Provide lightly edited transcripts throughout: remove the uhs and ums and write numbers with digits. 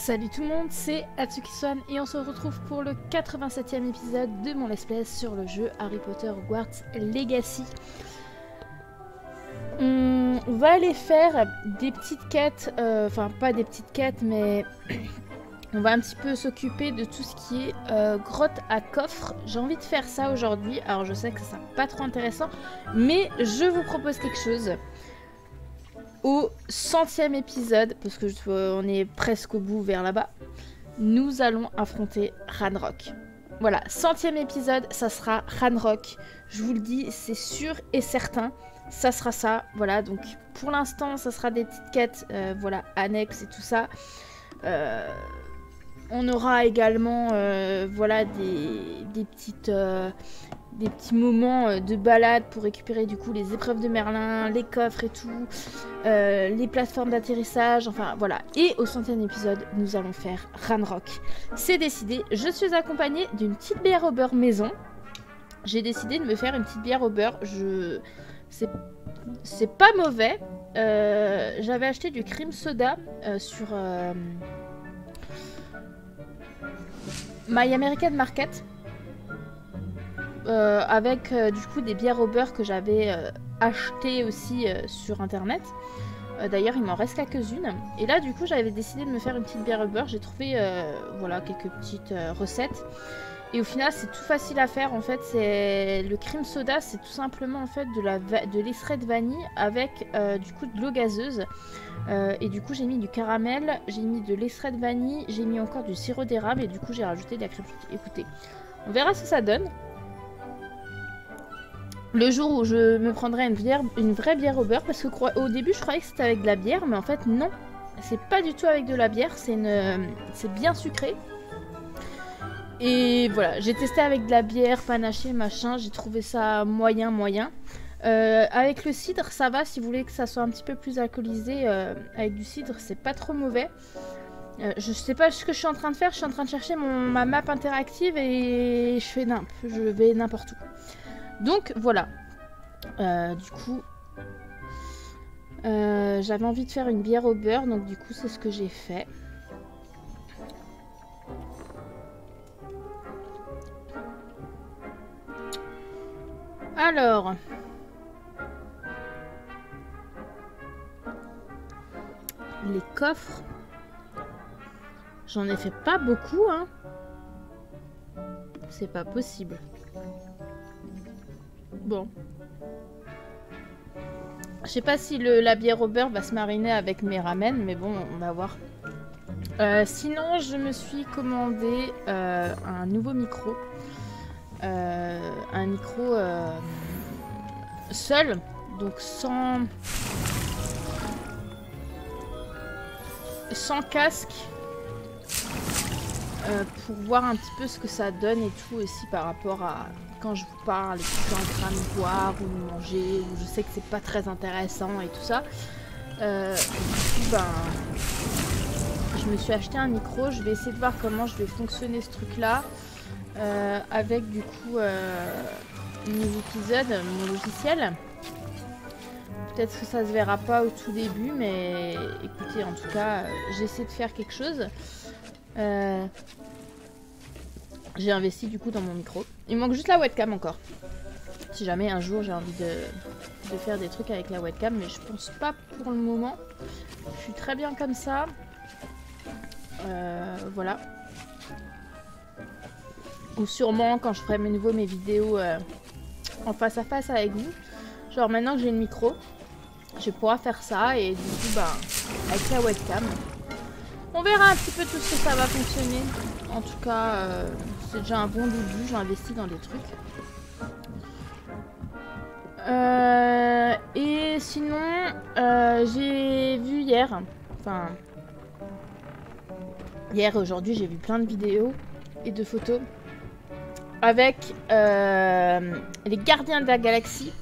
Salut tout le monde, c'est Atsuki-Swan et on se retrouve pour le 87e épisode de mon let's play sur le jeu Harry Potter Hogwarts Legacy. On va aller faire des petites quêtes, enfin pas des petites quêtes mais on va un petit peu s'occuper de tout ce qui est grotte à coffre. J'ai envie de faire ça aujourd'hui, alors je sais que ça sera pas trop intéressant mais je vous propose quelque chose. Au 100e épisode, parce que on est presque au bout vers là-bas, nous allons affronter Ranrock. Voilà, 100e épisode, ça sera Ranrock. Je vous le dis, c'est sûr et certain, ça sera ça. Voilà, donc pour l'instant, ça sera des petites quêtes, voilà, annexes et tout ça. On aura également, voilà, des petits moments de balade pour récupérer du coup les épreuves de Merlin, les coffres et tout, les plateformes d'atterrissage, enfin voilà. Et au 100e épisode, nous allons faire Ranrock. C'est décidé, je suis accompagnée d'une petite bière au beurre maison. J'ai décidé de me faire une petite bière au beurre, c'est pas mauvais. J'avais acheté du cream soda sur My American Market. Avec du coup des bières au beurre que j'avais achetées aussi sur internet. D'ailleurs il m'en reste quelques-unes. Et là du coup j'avais décidé de me faire une petite bière au beurre. J'ai trouvé voilà, quelques petites recettes. Et au final c'est tout facile à faire en fait. C'est le cream soda, c'est tout simplement en fait de l'extrait de vanille avec du coup de l'eau gazeuse. Et du coup j'ai mis du caramel, j'ai mis de l'extrait de vanille, j'ai mis encore du sirop d'érable et du coup j'ai rajouté de la crème fouettée. Écoutez, on verra ce que ça donne. Le jour où je me prendrai une vraie bière au beurre, parce que au début je croyais que c'était avec de la bière, mais en fait non, c'est pas du tout avec de la bière, c'est bien sucré. Et voilà, j'ai testé avec de la bière, panachée, machin, j'ai trouvé ça moyen. Avec le cidre, ça va, si vous voulez que ça soit un petit peu plus alcoolisé, avec du cidre, c'est pas trop mauvais. Je sais pas ce que je suis en train de faire, je suis en train de chercher ma map interactive et je vais n'importe où. Donc voilà, du coup, j'avais envie de faire une bière au beurre, donc du coup c'est ce que j'ai fait. Alors, les coffres, j'en ai fait pas beaucoup, hein. C'est pas possible. Bon. Je sais pas si la bière au beurre va se mariner avec mes ramen, mais bon, on va voir. Sinon, je me suis commandé un nouveau micro. Un micro seul, donc sans casque. Pour voir un petit peu ce que ça donne et tout aussi par rapport à quand je vous parle et que je suis en train de boire ou de manger, ou je sais que c'est pas très intéressant et tout ça. Du coup, ben, je me suis acheté un micro, je vais essayer de voir comment je vais fonctionner ce truc là avec du coup mes épisodes, mon logiciel. Peut-être que ça se verra pas au tout début, mais écoutez, en tout cas, j'essaie de faire quelque chose. J'ai investi du coup dans mon micro. Il manque juste la webcam encore. Si jamais un jour j'ai envie de faire des trucs avec la webcam, mais je pense pas pour le moment. Je suis très bien comme ça. Voilà. Ou sûrement quand je ferai mes vidéos en face à face avec vous. Genre maintenant que j'ai le micro, je vais pouvoir faire ça et du coup bah avec la webcam. On verra un petit peu tout ce que ça va fonctionner. En tout cas, c'est déjà un bon début. J'ai investi dans des trucs. Et sinon, j'ai vu hier, enfin, hier et aujourd'hui, j'ai vu plein de vidéos et de photos avec les Gardiens de la Galaxie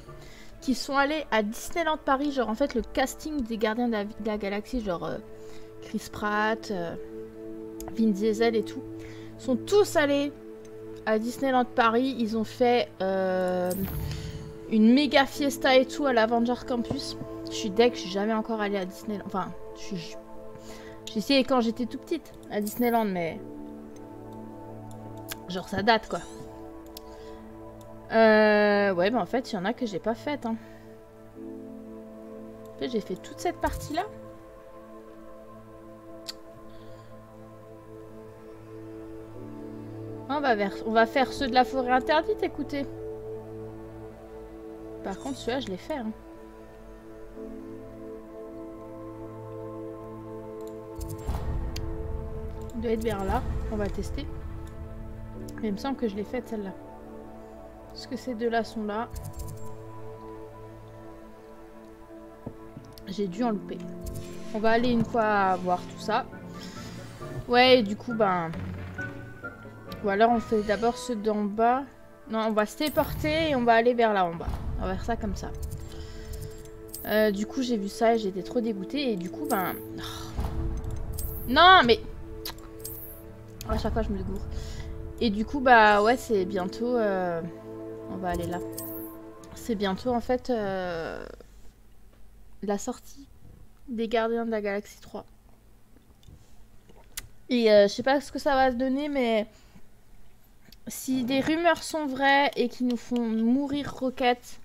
qui sont allés à Disneyland Paris. Genre, en fait, le casting des Gardiens de la Galaxie, genre Chris Pratt, Vin Diesel et tout, sont tous allés à Disneyland Paris. Ils ont fait une méga fiesta et tout à l'Avengers Campus. Je suis deg, je suis jamais encore allée à Disneyland. Enfin, J'ai essayé quand j'étais tout petite à Disneyland, mais genre ça date quoi. Ouais, bah en fait, il y en a que j'ai pas faites. Hein. En fait, j'ai fait toute cette partie-là. On va faire ceux de la forêt interdite, écoutez. Par contre, celui-là, je l'ai fait. Hein. Il doit être vers là. On va tester. Mais il me semble que je l'ai faite, celle-là. Est-ce que ces deux-là sont là? J'ai dû en louper. On va aller une fois voir tout ça. Ouais, et du coup, ben... Ou alors on fait d'abord ceux d'en bas. Non, on va se téléporter et on va aller vers là en bas. On va faire ça comme ça. Du coup, j'ai vu ça et j'étais trop dégoûtée. Et du coup, ben... Oh. Non, mais... À chaque fois, je me dégoûte. Et du coup, bah ouais, c'est bientôt... On va aller là. C'est bientôt, en fait, la sortie des Gardiens de la Galaxie 3. Et je sais pas ce que ça va se donner, mais... Si des rumeurs sont vraies et qui nous font mourir Rocket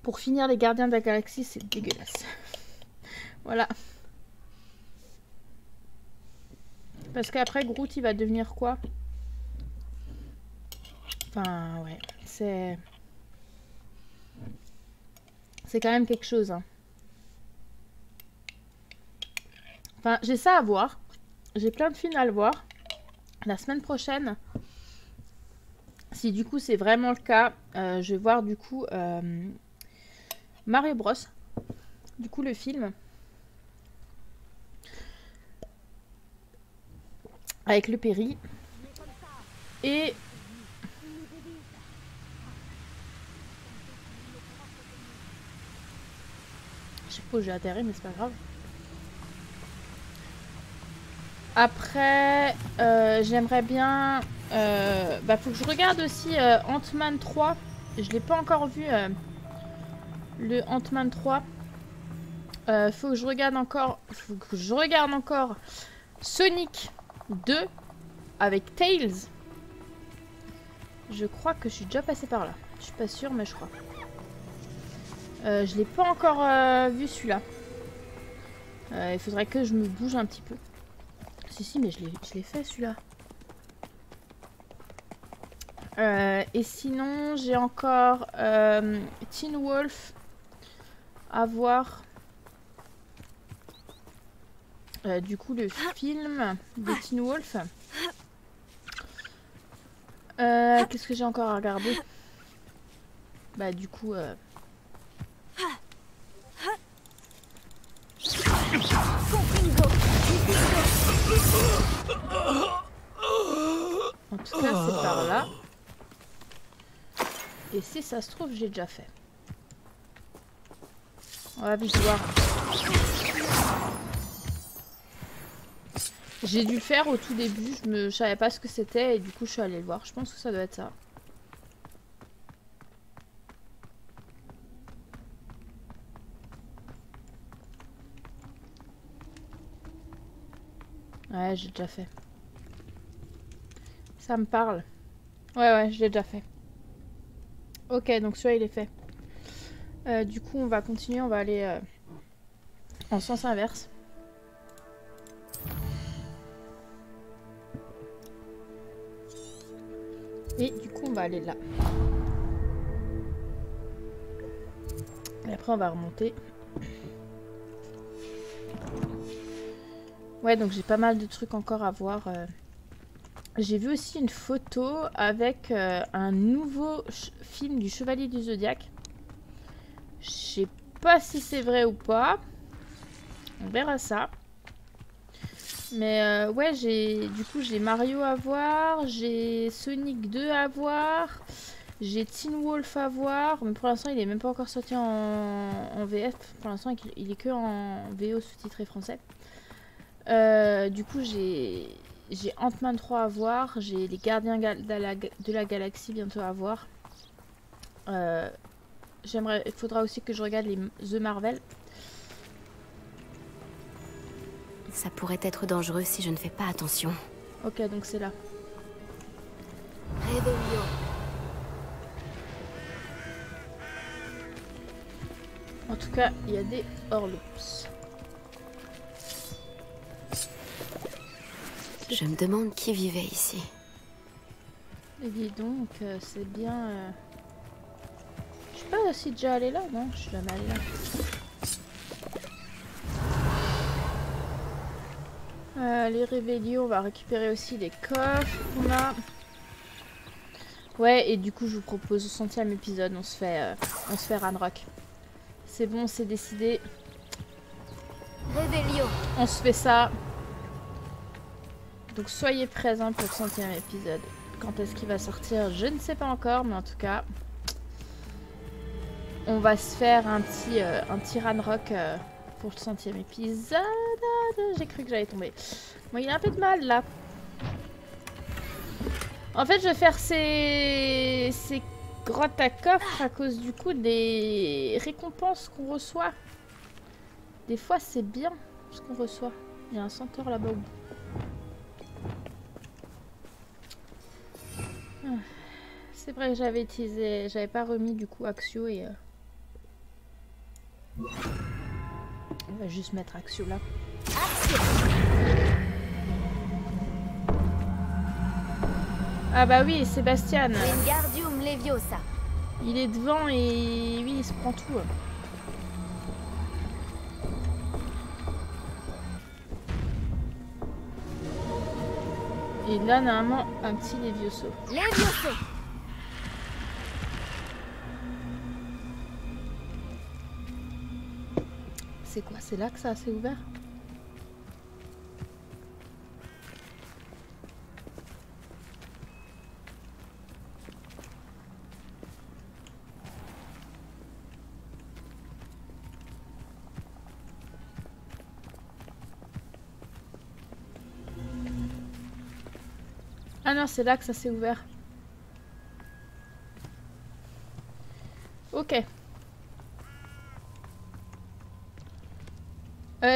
pour finir les Gardiens de la Galaxie, c'est dégueulasse. Voilà. Parce qu'après, Groot, il va devenir quoi? Enfin, ouais. C'est quand même quelque chose. Hein. Enfin, j'ai ça à voir. J'ai plein de films à le voir. La semaine prochaine, si du coup c'est vraiment le cas, je vais voir du coup Mario Bros. Du coup le film. Avec le Perry. Et... Je sais pas où j'ai atterri, mais c'est pas grave. Après, j'aimerais bien... bah, faut que je regarde aussi Ant-Man 3. Je l'ai pas encore vu, le Ant-Man 3. Faut que je regarde encore... Faut que je regarde encore Sonic 2 avec Tails. Je crois que je suis déjà passée par là. Je suis pas sûre, mais je crois. Je l'ai pas encore vu celui-là. Il faudrait que je me bouge un petit peu. Si, mais je l'ai fait celui-là. Et sinon, j'ai encore Teen Wolf à voir. Du coup, le film de Teen Wolf. Qu'est-ce que j'ai encore à regarder? Bah, du coup... En tout cas, c'est par là. Et si ça se trouve, j'ai déjà fait. On va vite voir. J'ai dû le faire au tout début. Je savais pas ce que c'était et du coup, je suis allée le voir. Je pense que ça doit être ça. Ouais, j'ai déjà fait. Ça me parle. Ouais, je l'ai déjà fait. Ok, donc celui-là, il est fait. Du coup, on va continuer. On va aller en sens inverse. Et du coup, on va aller là. Et après, on va remonter. Ouais, donc j'ai pas mal de trucs encore à voir. J'ai vu aussi une photo avec un nouveau film du Chevalier du Zodiaque. Je sais pas si c'est vrai ou pas. On verra ça. Mais ouais, du coup j'ai Mario à voir, j'ai Sonic 2 à voir, j'ai Teen Wolf à voir. Mais pour l'instant, il est même pas encore sorti en VF. Pour l'instant, il est que en VO sous-titré français. Du coup, j'ai Ant-Man 3 à voir, j'ai les Gardiens de la Galaxie bientôt à voir. Il faudra aussi que je regarde les The Marvel. Ça pourrait être dangereux si je ne fais pas attention. Ok, donc c'est là. Réveillon. En tout cas, il y a des Horloops. Je me demande qui vivait ici. Et dis donc, c'est bien... Je sais pas si déjà allé là, non? Je suis jamais allée là. Les rébellions, on va récupérer aussi les coffres qu'on a. Ouais, et du coup, je vous propose au 100e épisode, on se fait Ranrock. C'est bon, c'est décidé. Réveillon. On se fait ça. Donc soyez présents pour le 100e épisode. Quand est-ce qu'il va sortir, je ne sais pas encore, mais en tout cas, on va se faire un petit Ranrock pour le 100e épisode. J'ai cru que j'allais tomber. Bon, il a un peu de mal là. En fait, je vais faire ces grottes à coffre à cause du coup des récompenses qu'on reçoit. Des fois, c'est bien ce qu'on reçoit. Il y a un senteur là-bas. C'est vrai que j'avais pas remis du coup Axio et on va juste mettre Axio là. Ah bah oui, Sébastien. Wingardium Leviosa. Il est devant et oui, il se prend tout. Et là, normalement, un petit Levioso. Levioso. C'est quoi? C'est là que ça s'est ouvert? Ah non, c'est là que ça s'est ouvert. Ok.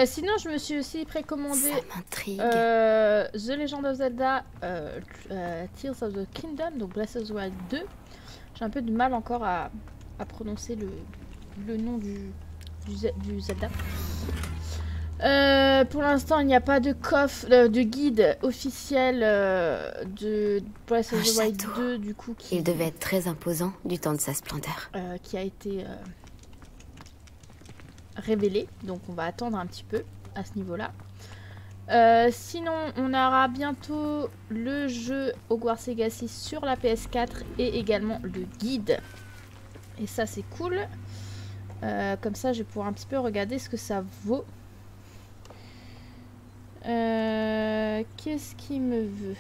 Sinon, je me suis aussi précommandé The Legend of Zelda Tears of the Kingdom, donc Breath of the Wild 2. J'ai un peu de mal encore à prononcer le nom du Zelda. Pour l'instant, il n'y a pas de coffre, de guide officiel de Breath of the Wild 2, du coup. Il devait être très imposant du temps de sa splendeur. Qui a été révélé, donc on va attendre un petit peu à ce niveau-là. Sinon, on aura bientôt le jeu Hogwarts Legacy sur la PS4 et également le guide. Et ça, c'est cool. Comme ça, je vais pouvoir un petit peu regarder ce que ça vaut. Qu'est-ce qu'il me veut?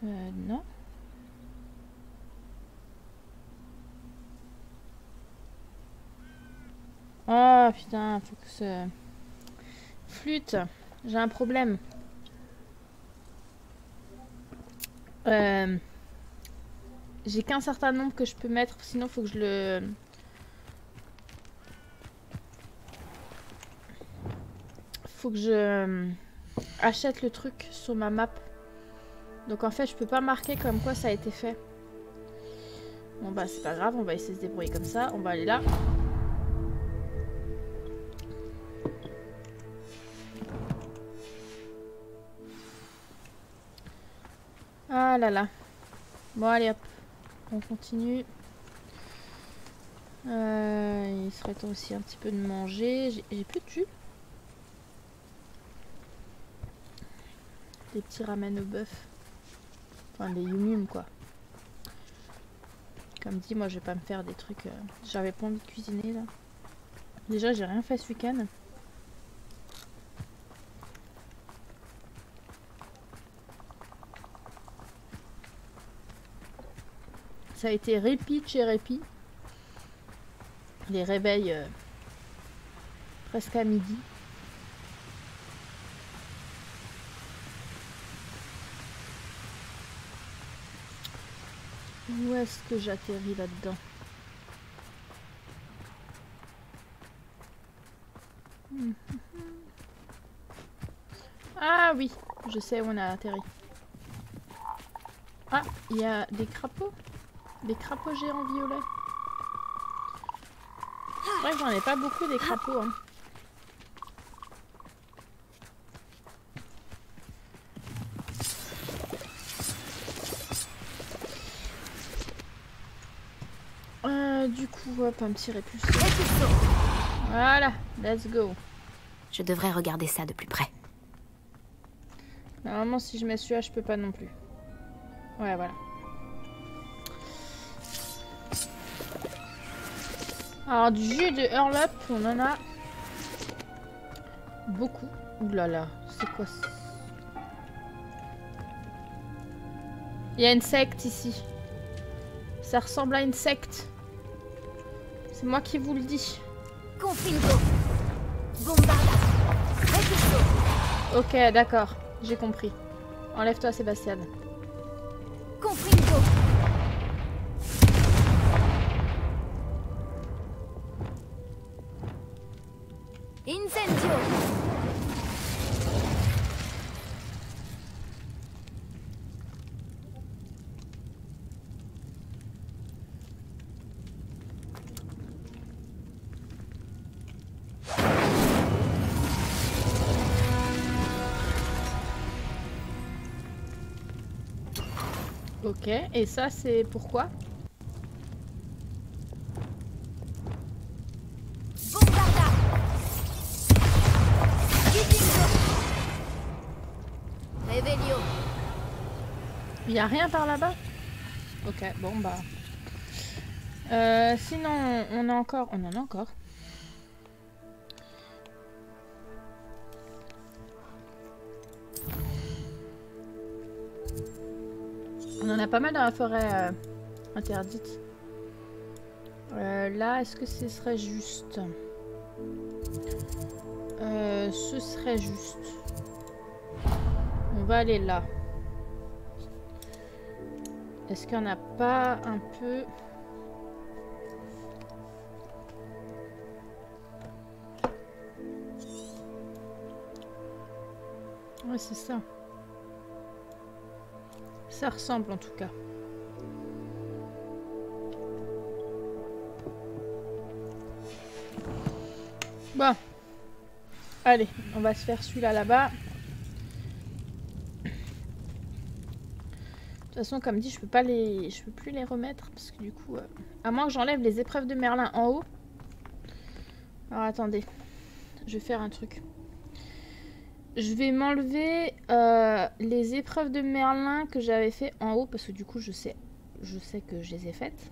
Non. Oh putain, faut que ce... Flûte, j'ai un problème. J'ai qu'un certain nombre que je peux mettre, sinon faut que je le... Faut que je achète le truc sur ma map. Donc en fait je peux pas marquer comme quoi ça a été fait. Bon bah c'est pas grave, on va essayer de se débrouiller comme ça. On va aller là. Ah là là. Bon allez hop. On continue. Il serait temps aussi un petit peu de manger. J'ai plus de jus. Des petits ramen au bœuf. Enfin des yum quoi. Comme dit, moi je vais pas me faire des trucs... J'avais pas envie de cuisiner là. Déjà j'ai rien fait ce week-end. Ça a été répit chez répit. Les réveils presque à midi. Où est-ce que j'atterris là-dedans? Ah oui, je sais où on a atterri. Ah, il y a des crapauds. Des crapauds géants violets. C'est vrai que j'en ai pas beaucoup des crapauds. Hein. Du coup, hop, un petit répulsé. Voilà, let's go. Je devrais regarder ça de plus près. Normalement, si je mets celui-là, je peux pas non plus. Ouais, voilà. Alors, du jus de Hurlup, on en a beaucoup. Ouh là là, c'est quoi ça? Il y a une secte ici. Ça ressemble à une secte. C'est moi qui vous le dis. Confingo. Bombarda. Repulso. Ok, d'accord. J'ai compris. Enlève-toi, Sébastien. Confingo. Incendio. Ok, et ça c'est pourquoi? Bombarda. Revelio. Il y a rien par là-bas? Ok, bon bah. Sinon, on a encore. On en a encore. On en a pas mal dans la forêt interdite. Là, est-ce que ce serait juste? Ce serait juste. On va aller là. Est-ce qu'il n'y en a pas un peu... Ouais, c'est ça. Ça ressemble en tout cas. Bon. Allez, on va se faire celui-là là-bas. De toute façon, comme dit, je peux plus les remettre parce que du coup, à moins que j'enlève les épreuves de Merlin en haut. Alors attendez, je vais faire un truc. Je vais m'enlever les épreuves de Merlin que j'avais fait en haut parce que du coup, je sais que je les ai faites.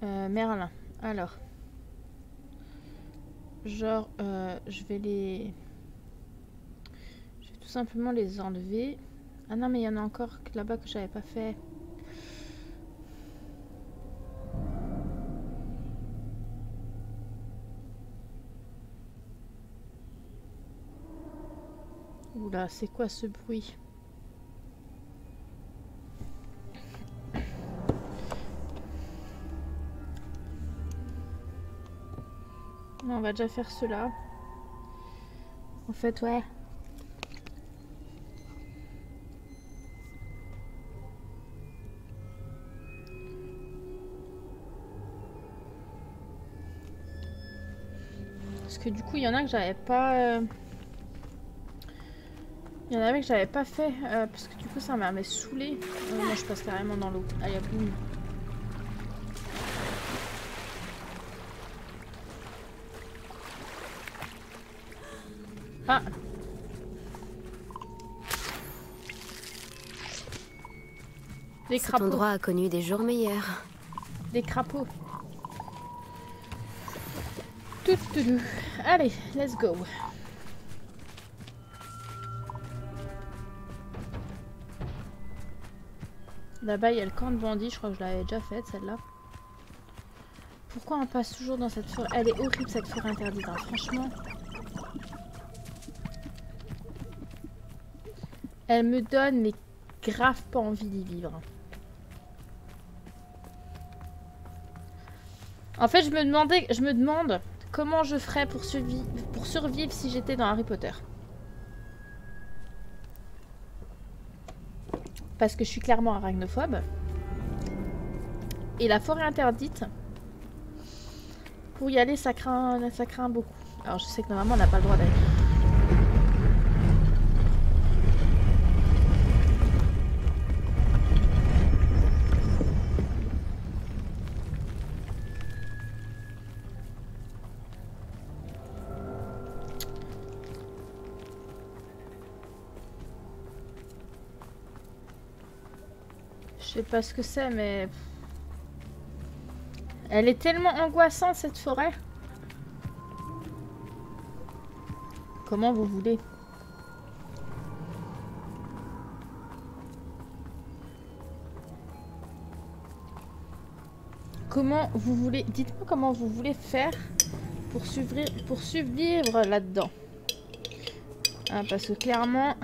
Merlin. Alors, genre, je vais tout simplement les enlever. Ah non, mais il y en a encore là-bas que j'avais pas fait. Oula, c'est quoi ce bruit? Non, on va déjà faire cela. En fait, ouais. Parce que du coup, il y en a que j'avais pas... Il y en avait que j'avais pas fait, parce que du coup, ça m'avait saoulé. Moi, je passe carrément dans l'eau. Allez, boum. Ah! Des crapauds. Cet endroit a connu des jours meilleurs. Des crapauds. Tout. Allez, let's go. Là-bas, il y a le camp de bandits. Je crois que je l'avais déjà faite, celle-là. Pourquoi on passe toujours dans cette forêt? Elle est horrible, cette forêt interdite, hein, franchement. Elle me donne mais grave pas envie d'y vivre. En fait, je me demande comment je ferais pour survivre si j'étais dans Harry Potter. Parce que je suis clairement arachnophobe. Et la forêt interdite, pour y aller, ça craint beaucoup. Alors je sais que normalement on n'a pas le droit d'aller. Je sais pas ce que c'est, mais... Elle est tellement angoissante, cette forêt. Comment vous voulez? Comment vous voulez... Dites-moi comment vous voulez faire pour survivre là-dedans. Hein, parce que clairement...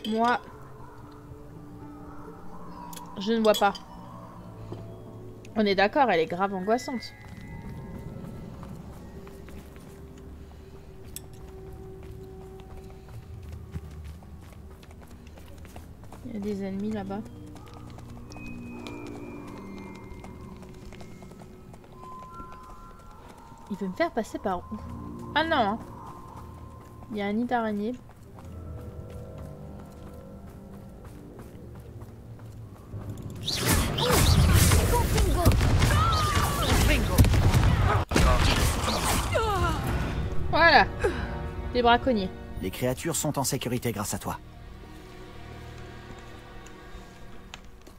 Moi... Je ne vois pas. On est d'accord, elle est grave angoissante. Il y a des ennemis là-bas. Il veut me faire passer par où? Ah non, hein. Il y a un nid d'araignée. Voilà. Les braconniers. Les créatures sont en sécurité grâce à toi.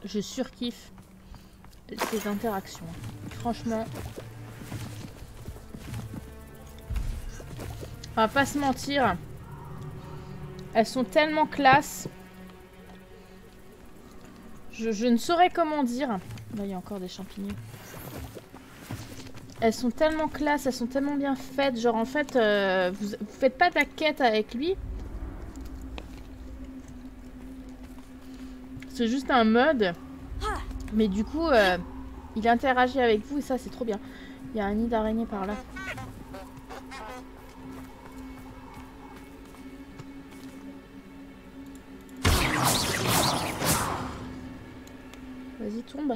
Je surkiffe ces interactions. Franchement. On va pas se mentir. Elles sont tellement classe. Je ne saurais comment dire. Là, il y a encore des champignons. Elles sont tellement classe, elles sont tellement bien faites. Genre en fait, vous faites pas de la quête avec lui. C'est juste un mode. Mais du coup, il interagit avec vous et ça c'est trop bien. Il y a un nid d'araignée par là. Vas-y, tombe.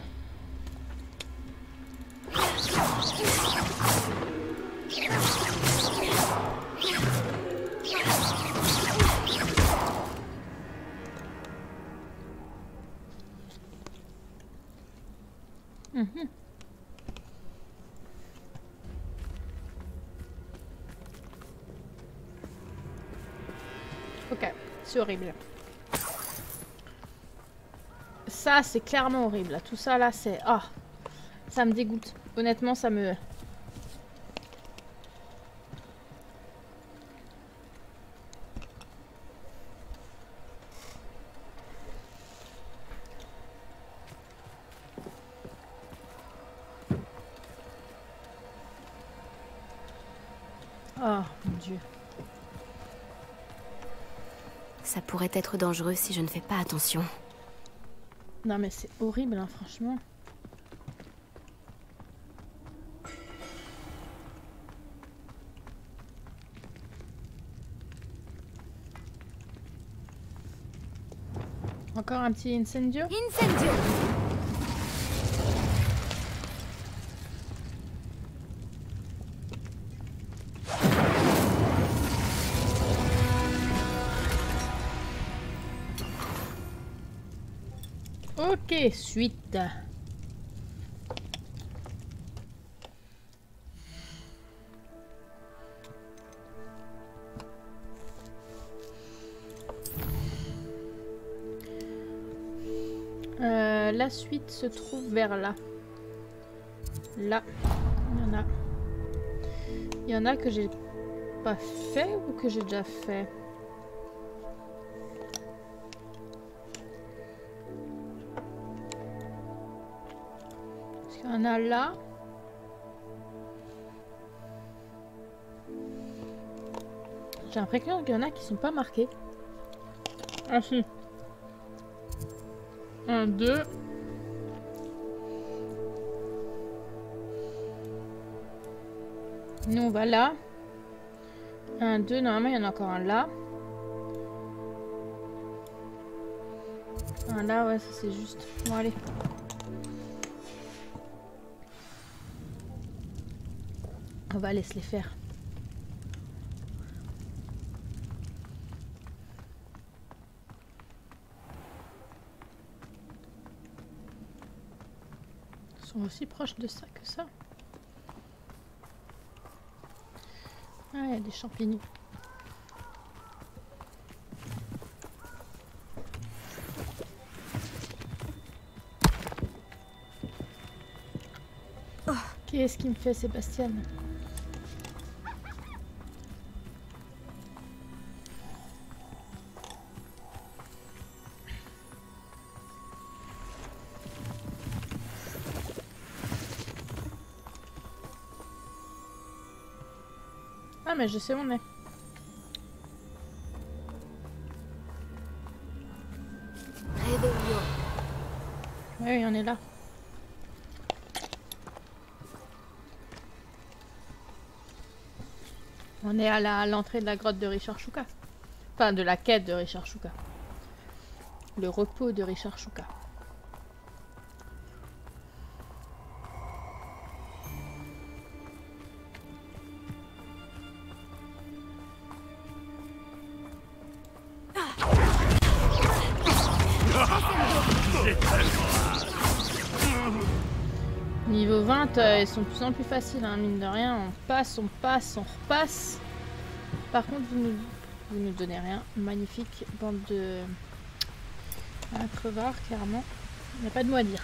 Ok, c'est horrible. Ça, c'est clairement horrible. Tout ça, là, c'est... Ah, ça me dégoûte. Honnêtement, ça me... Oh, mon Dieu. Ça pourrait être dangereux si je ne fais pas attention. Non, mais c'est horrible, hein, franchement. Encore un petit incendio. Incendio! Ok, suite. La suite se trouve vers là. Là, il y en a. Il y en a que j'ai pas fait ou que j'ai déjà fait. Parce qu'il y en a là. J'ai l'impression qu'il y en a qui sont pas marqués. Ah si. Un, deux. Nous, on va là. Un, deux. Normalement, il y en a encore un là. Un là, ouais, ça c'est juste. Bon, allez. On va laisser les faire. Ils sont aussi proches de ça que ça. Ah, il y a des champignons. Qu'est-ce qu'il me fait, Sébastien? Ah, mais je sais où on est. Oui, on est là. On est à l'entrée de la grotte de Richard Shuka. Enfin, de la quête de Richard Shuka. Le repos de Richard Shuka. Niveau 20, ils sont de plus en plus faciles, hein, mine de rien. On passe, on repasse. Par contre, vous nous donnez rien. Magnifique bande de crevards, clairement. Il n'y a pas de mot à dire.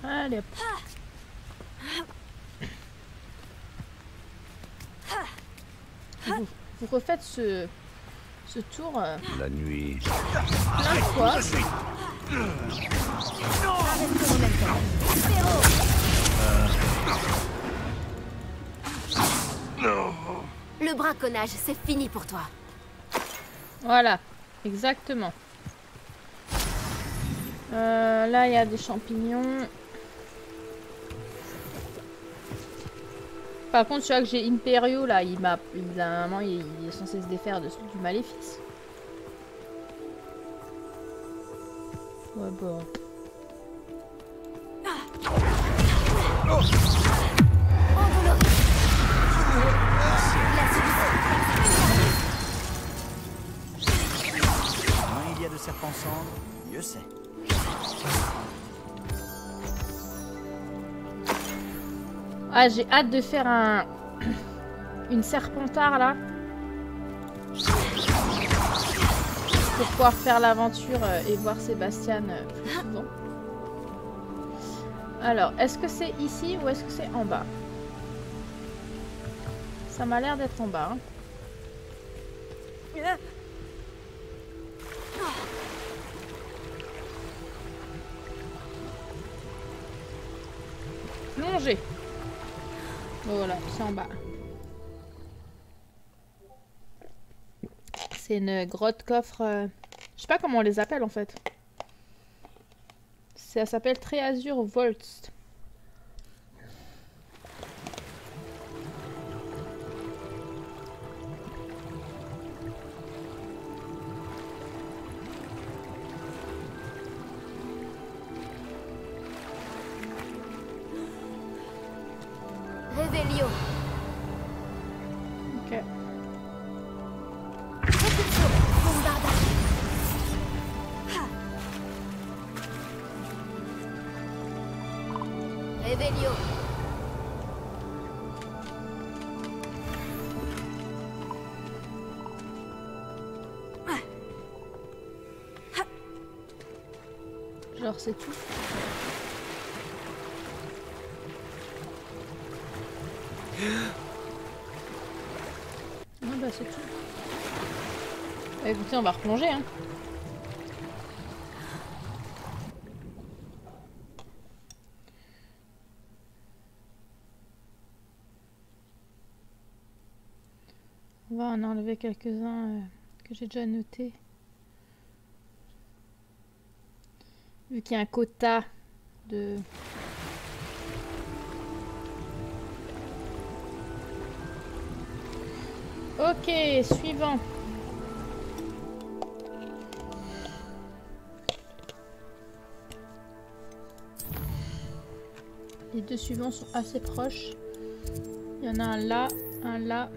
Allez hop. Vous refaites ce tour La nuit. plein de fois. Le braconnage, c'est fini pour toi. Voilà, exactement. Là, il y a des champignons. Par contre, celui-là que j'ai Imperio, là, évidemment, il est censé se défaire du maléfice. Ouais, bon. Moins il y a de serpents cendres, mieux c'est. Ah, j'ai hâte de faire une serpentard là. Pour pouvoir faire l'aventure et voir Sébastien plus souvent. Alors, est-ce que c'est ici ou est-ce que c'est en bas? Ça m'a l'air d'être en bas. Hein. Plongez. Voilà, c'est en bas. C'est une grotte coffre. Je sais pas comment on les appelle en fait. Ça s'appelle Treasure Vaults. Revelio. Ok. Bombarda. Revelio. Genre c'est tout. Ah bah c'est tout. Bah, écoutez, on va replonger hein. va en enlever quelques-uns que j'ai déjà notés. Vu qu'il y a un quota de... Ok, suivant. Les deux suivants sont assez proches. Il y en a un là, un là.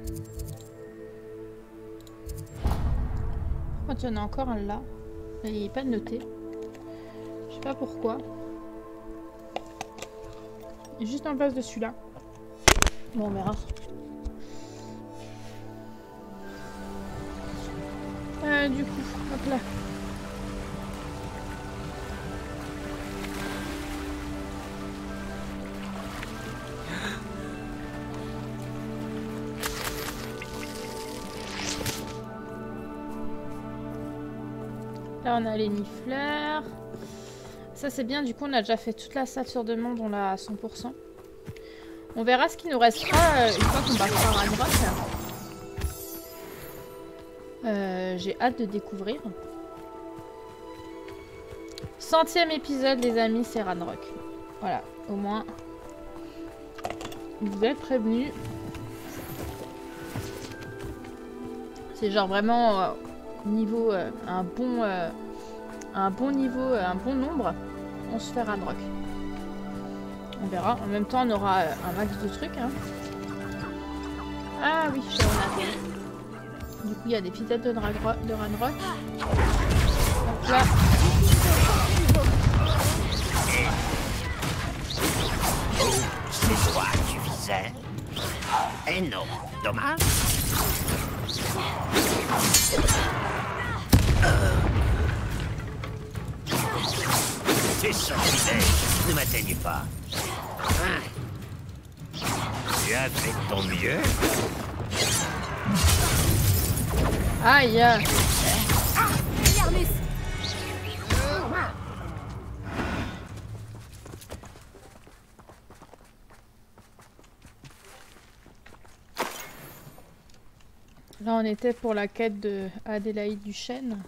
Par contre, il y en a encore un là. Il n'est pas noté. Je sais pas pourquoi. Il est juste en face de celui-là. Bon, on verra. Du coup, hop là. Là, on a les nifleurs. Ça, c'est bien. Du coup, on a déjà fait toute la salle sur demande. On l'a à 100%. On verra ce qui nous restera une fois qu'on passera à Ragnarok. J'ai hâte de découvrir. 100e épisode, les amis, c'est Ragnarok. Voilà, au moins, vous êtes prévenus. C'est genre vraiment niveau un bon niveau, un bon nombre, on se fait Ragnarok. On verra. En même temps, on aura un max de trucs. Hein. Ah oui, je suis en atterri. Du coup, il y a des petites têtes de Ragnarok. Donc là. Oh, c'est toi que tu visais. Eh non, dommage. Tes sortilèges ne m'atteignent pas. Tu as fait de ton mieux. Aïe. Là, on était pour la quête de Adélaïde Duchesne.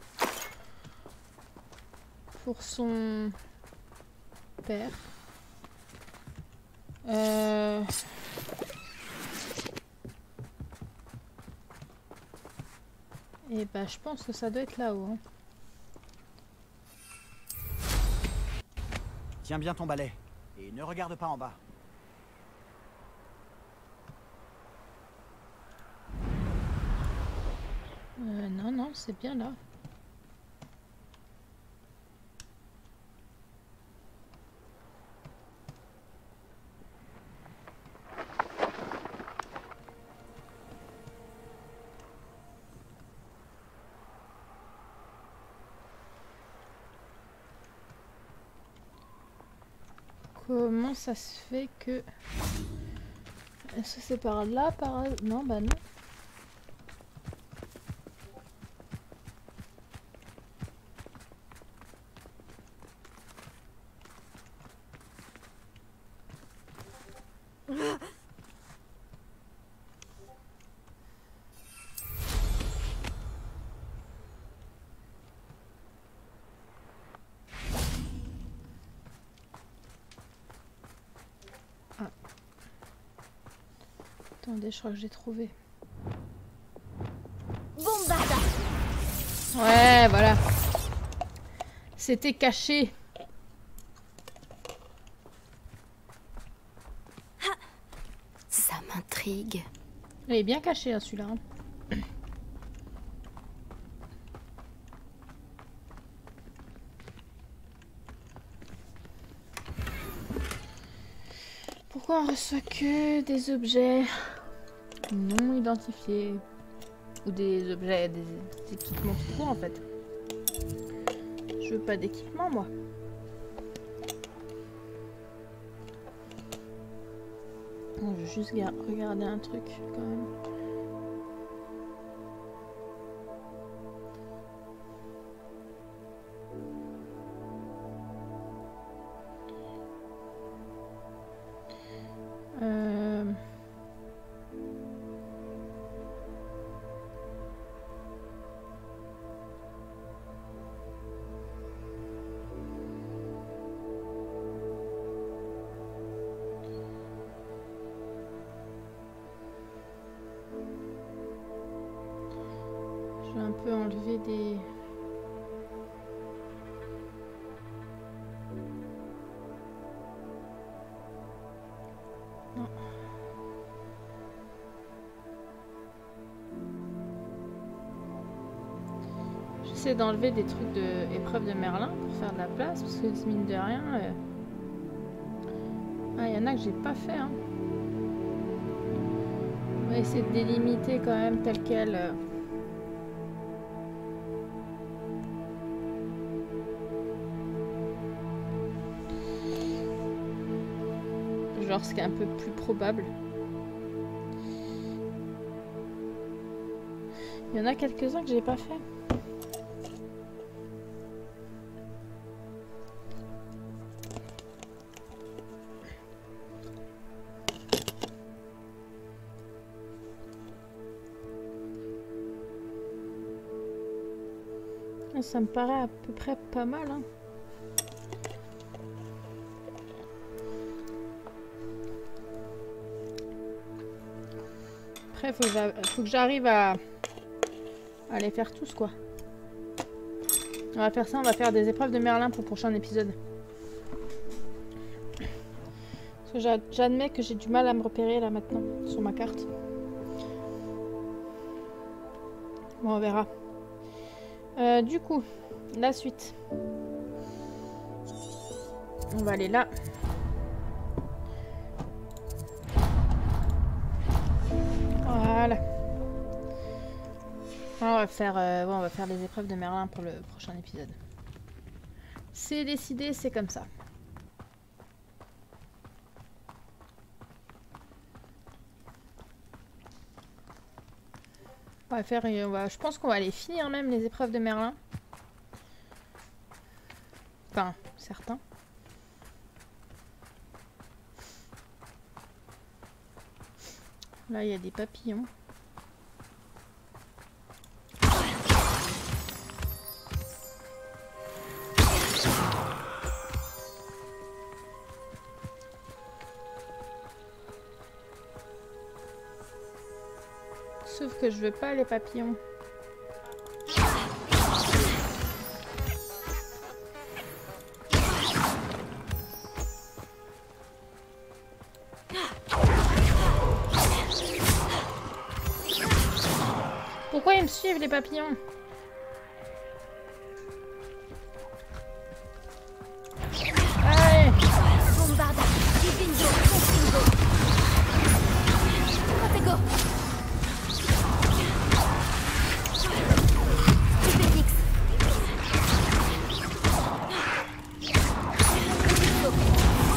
Pour son père. Et bah, je pense que ça doit être là-haut. Hein. Tiens bien ton balai et ne regarde pas en bas. Non, non, c'est bien là. Comment ça se fait que... Est-ce que c'est par là, par... Non, bah non. Attendez, je crois que j'ai trouvé. Bombarda. Ouais, voilà. C'était caché. Ça m'intrigue. Il est bien caché, hein, celui-là. Hein. Pourquoi on reçoit que des objets non identifiés? Ou des objets, des équipements tout court en fait. Je veux pas d'équipement moi. Je veux juste regarder un truc quand même. un peu enlever des... Non. J'essaie d'enlever des trucs de épreuve de Merlin pour faire de la place, parce que mine de rien... Ah, il y en a que j'ai pas fait, hein. On va essayer de délimiter quand même tel quel. Genre ce qui est un peu plus probable. Il y en a quelques-uns que j'ai pas fait. Ça me paraît à peu près pas mal, hein. Après, faut que j'arrive à les faire tous, quoi. On va faire ça, on va faire des épreuves de Merlin pour le prochain épisode. Parce que j'admets que j'ai du mal à me repérer là maintenant, sur ma carte. Bon, on verra. Du coup, la suite. On va aller là. Voilà. On va faire, on va faire les épreuves de Merlin pour le prochain épisode. C'est décidé, c'est comme ça. On va faire, je pense qu'on va aller finir même les épreuves de Merlin. Enfin, certains. Là, il y a des papillons. Sauf que je veux pas les papillons. Pourquoi ils me suivent les papillons? Allez. Bombarda, Divinzo, Confringo. Protego. Tibetix.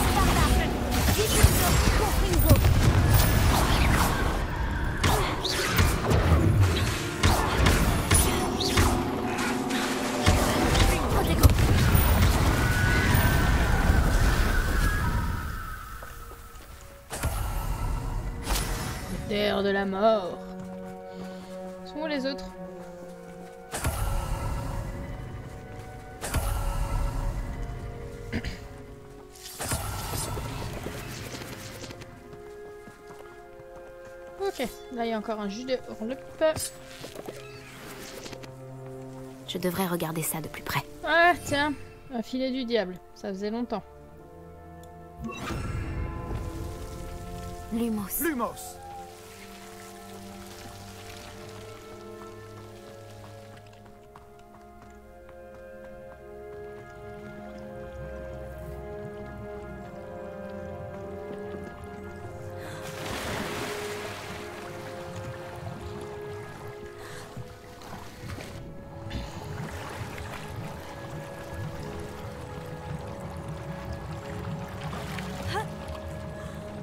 Bombarda, Divinzo, Confringo. Terre de la mort. Sont où les autres? Ok, là il y a encore un jus de hurlup. Je devrais regarder ça de plus près. Ah tiens, un filet du diable, ça faisait longtemps. Lumos. Lumos.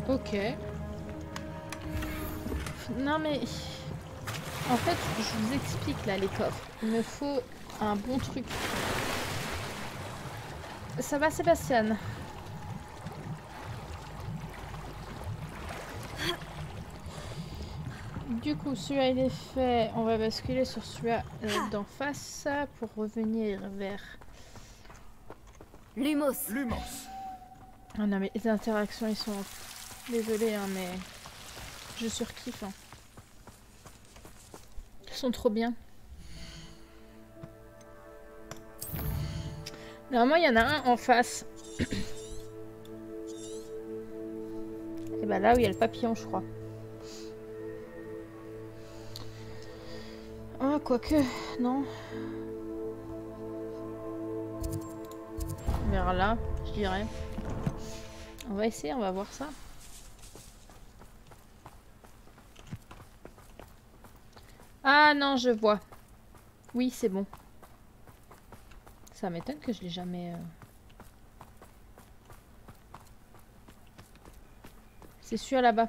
Ok. Non mais... En fait, je vous explique là les coffres. Il me faut un bon truc. Ça va Sébastien? Du coup, celui-là il est fait. On va basculer sur celui-là d'en face pour revenir vers... Lumos. Lumos. Ah non mais les interactions ils sont... Désolée hein, mais je surkiffe. Hein. Ils sont trop bien. Normalement, il y en a un en face. Et bah là où il y a le papillon, je crois. Ah, quoique, non. Vers là, je dirais. On va essayer, on va voir ça. Ah non, je vois. Oui, c'est bon. Ça m'étonne que je l'ai jamais... C'est celui là-bas.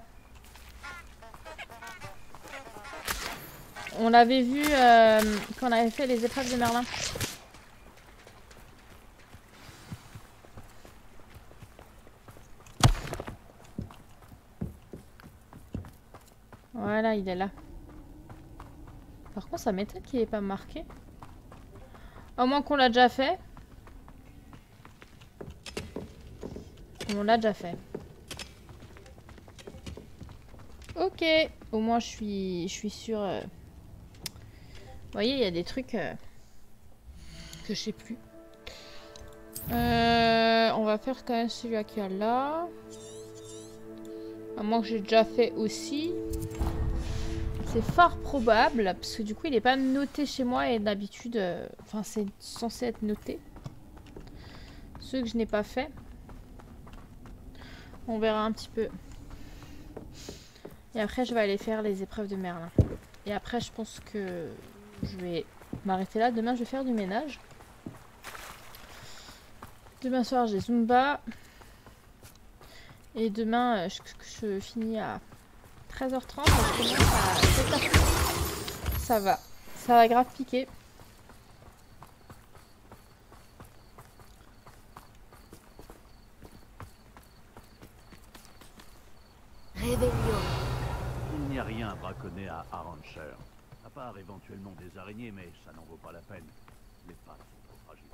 On l'avait vu quand on avait fait les épreuves de Merlin. Voilà, il est là. Par contre, ça m'étonne qu'il n'ait pas marqué. À moins qu'on l'a déjà fait. On l'a déjà fait. Ok. Au moins, je suis sûre. Vous voyez, il y a des trucs que je sais plus. On va faire quand même celui-là qui est là. À moins que j'ai déjà fait aussi. C'est fort probable, parce que du coup il n'est pas noté chez moi et d'habitude, enfin c'est censé être noté. Ceux que je n'ai pas fait. On verra un petit peu. Et après je vais aller faire les épreuves de Merlin. Et après je pense que je vais m'arrêter là. Demain je vais faire du ménage. Demain soir j'ai Zumba. Et demain je finis à 13h30, je commence à 7h30. Ça va grave piquer. Réveillon. Il n'y a rien à braconner à Arrancher. À part éventuellement des araignées, mais ça n'en vaut pas la peine. Les pattes sont trop fragiles.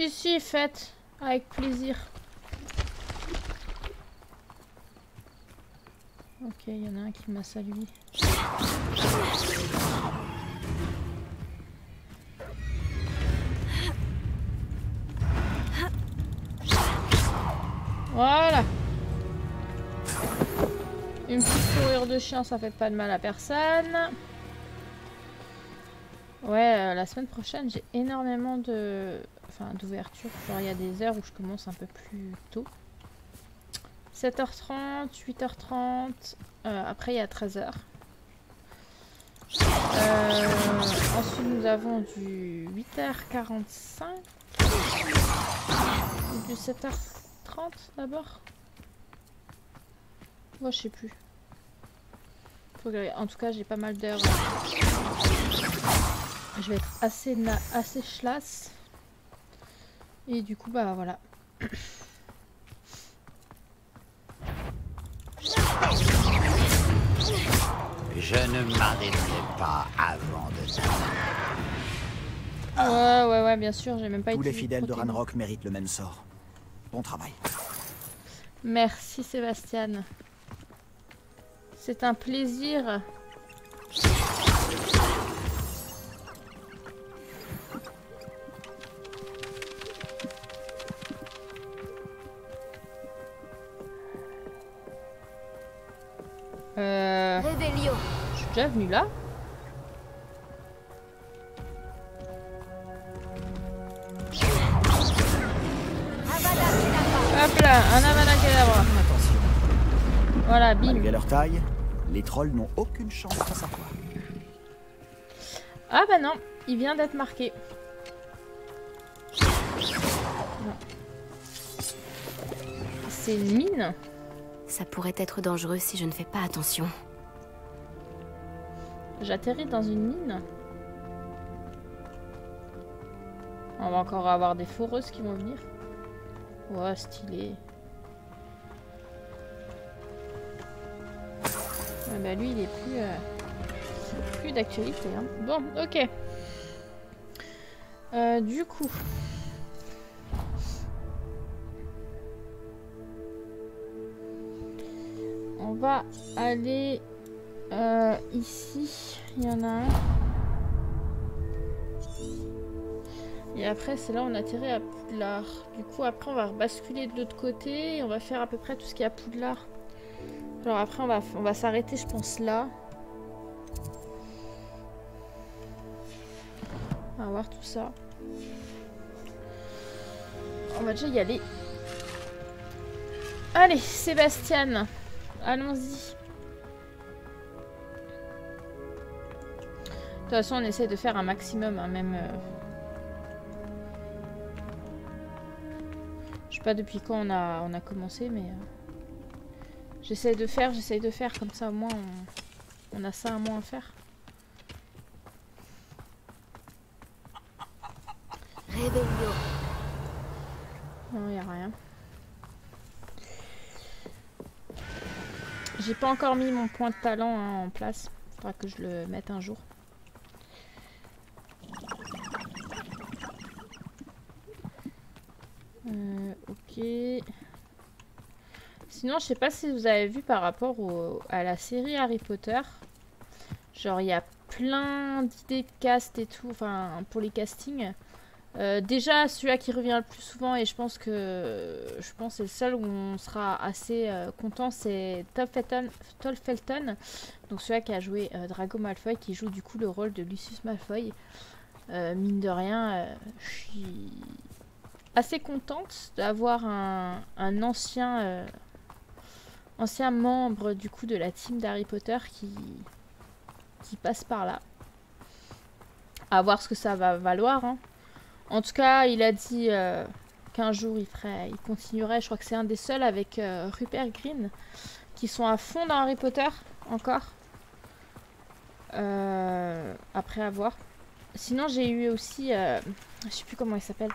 Si, faites. Avec plaisir. Ok, il y en a un qui m'a salué. Voilà. Une petite sourire de chien, ça fait pas de mal à personne. Ouais, la semaine prochaine, j'ai énormément d'ouverture. Genre, il y a des heures où je commence un peu plus tôt. 7h30, 8h30, après il y a 13h. Ensuite nous avons du 8h45 ou du 7h30 d'abord. Moi je sais plus. En tout cas j'ai pas mal d'heures. Je vais être assez chlasse. Et du coup bah voilà. Je ne m'arrêterai pas avant de ça. Ouais, bien sûr, j'ai même pas Tous les utilisé fidèles de protéine. Ranrock méritent le même sort. Bon travail. Merci Sébastien. C'est un plaisir. Réveillon. Je suis déjà venue là. Hop là, un Avada Kedavra. Attention. Voilà, bim. Malgré leur taille, les trolls n'ont aucune chance face à toi. Ah bah non, il vient d'être marqué. C'est une mine. Ça pourrait être dangereux si je ne fais pas attention. J'atterris dans une mine. On va encore avoir des foreuses qui vont venir. Ouais, stylé. Ah bah lui, il est plus d'actualité. Hein. Bon, ok. Du coup... On va aller ici. Il y en a un. Et après, c'est là où on atterrit à Poudlard. Du coup, après, on va basculer de l'autre côté et on va faire à peu près tout ce qu'il y a à Poudlard. Alors après, on va s'arrêter, je pense, là. On va voir tout ça. On va déjà y aller. Allez, Sébastien. Allons-y. De toute façon, on essaie de faire un maximum, hein, même... Je sais pas depuis quand on a commencé, mais... J'essaie de faire, comme ça au moins on a ça à moins à faire. Réveille-le. Non, y a rien. J'ai pas encore mis mon point de talent hein, en place. Faudra que je le mette un jour. Ok. Sinon, je sais pas si vous avez vu par rapport à la série Harry Potter. Genre, il y a plein d'idées de cast et tout, enfin, pour les castings. Déjà, celui-là qui revient le plus souvent, et je pense que c'est le seul où on sera assez content, c'est Tom Felton. Donc celui-là qui a joué Draco Malfoy, qui joue du coup le rôle de Lucius Malfoy. Mine de rien, je suis assez contente d'avoir un ancien membre du coup de la team d'Harry Potter qui passe par là. À voir ce que ça va valoir, hein. En tout cas, il a dit qu'un jour il continuerait. Je crois que c'est un des seuls avec Rupert Grint qui sont à fond dans Harry Potter encore. Après avoir. Sinon, j'ai eu aussi, je sais plus comment il s'appelle,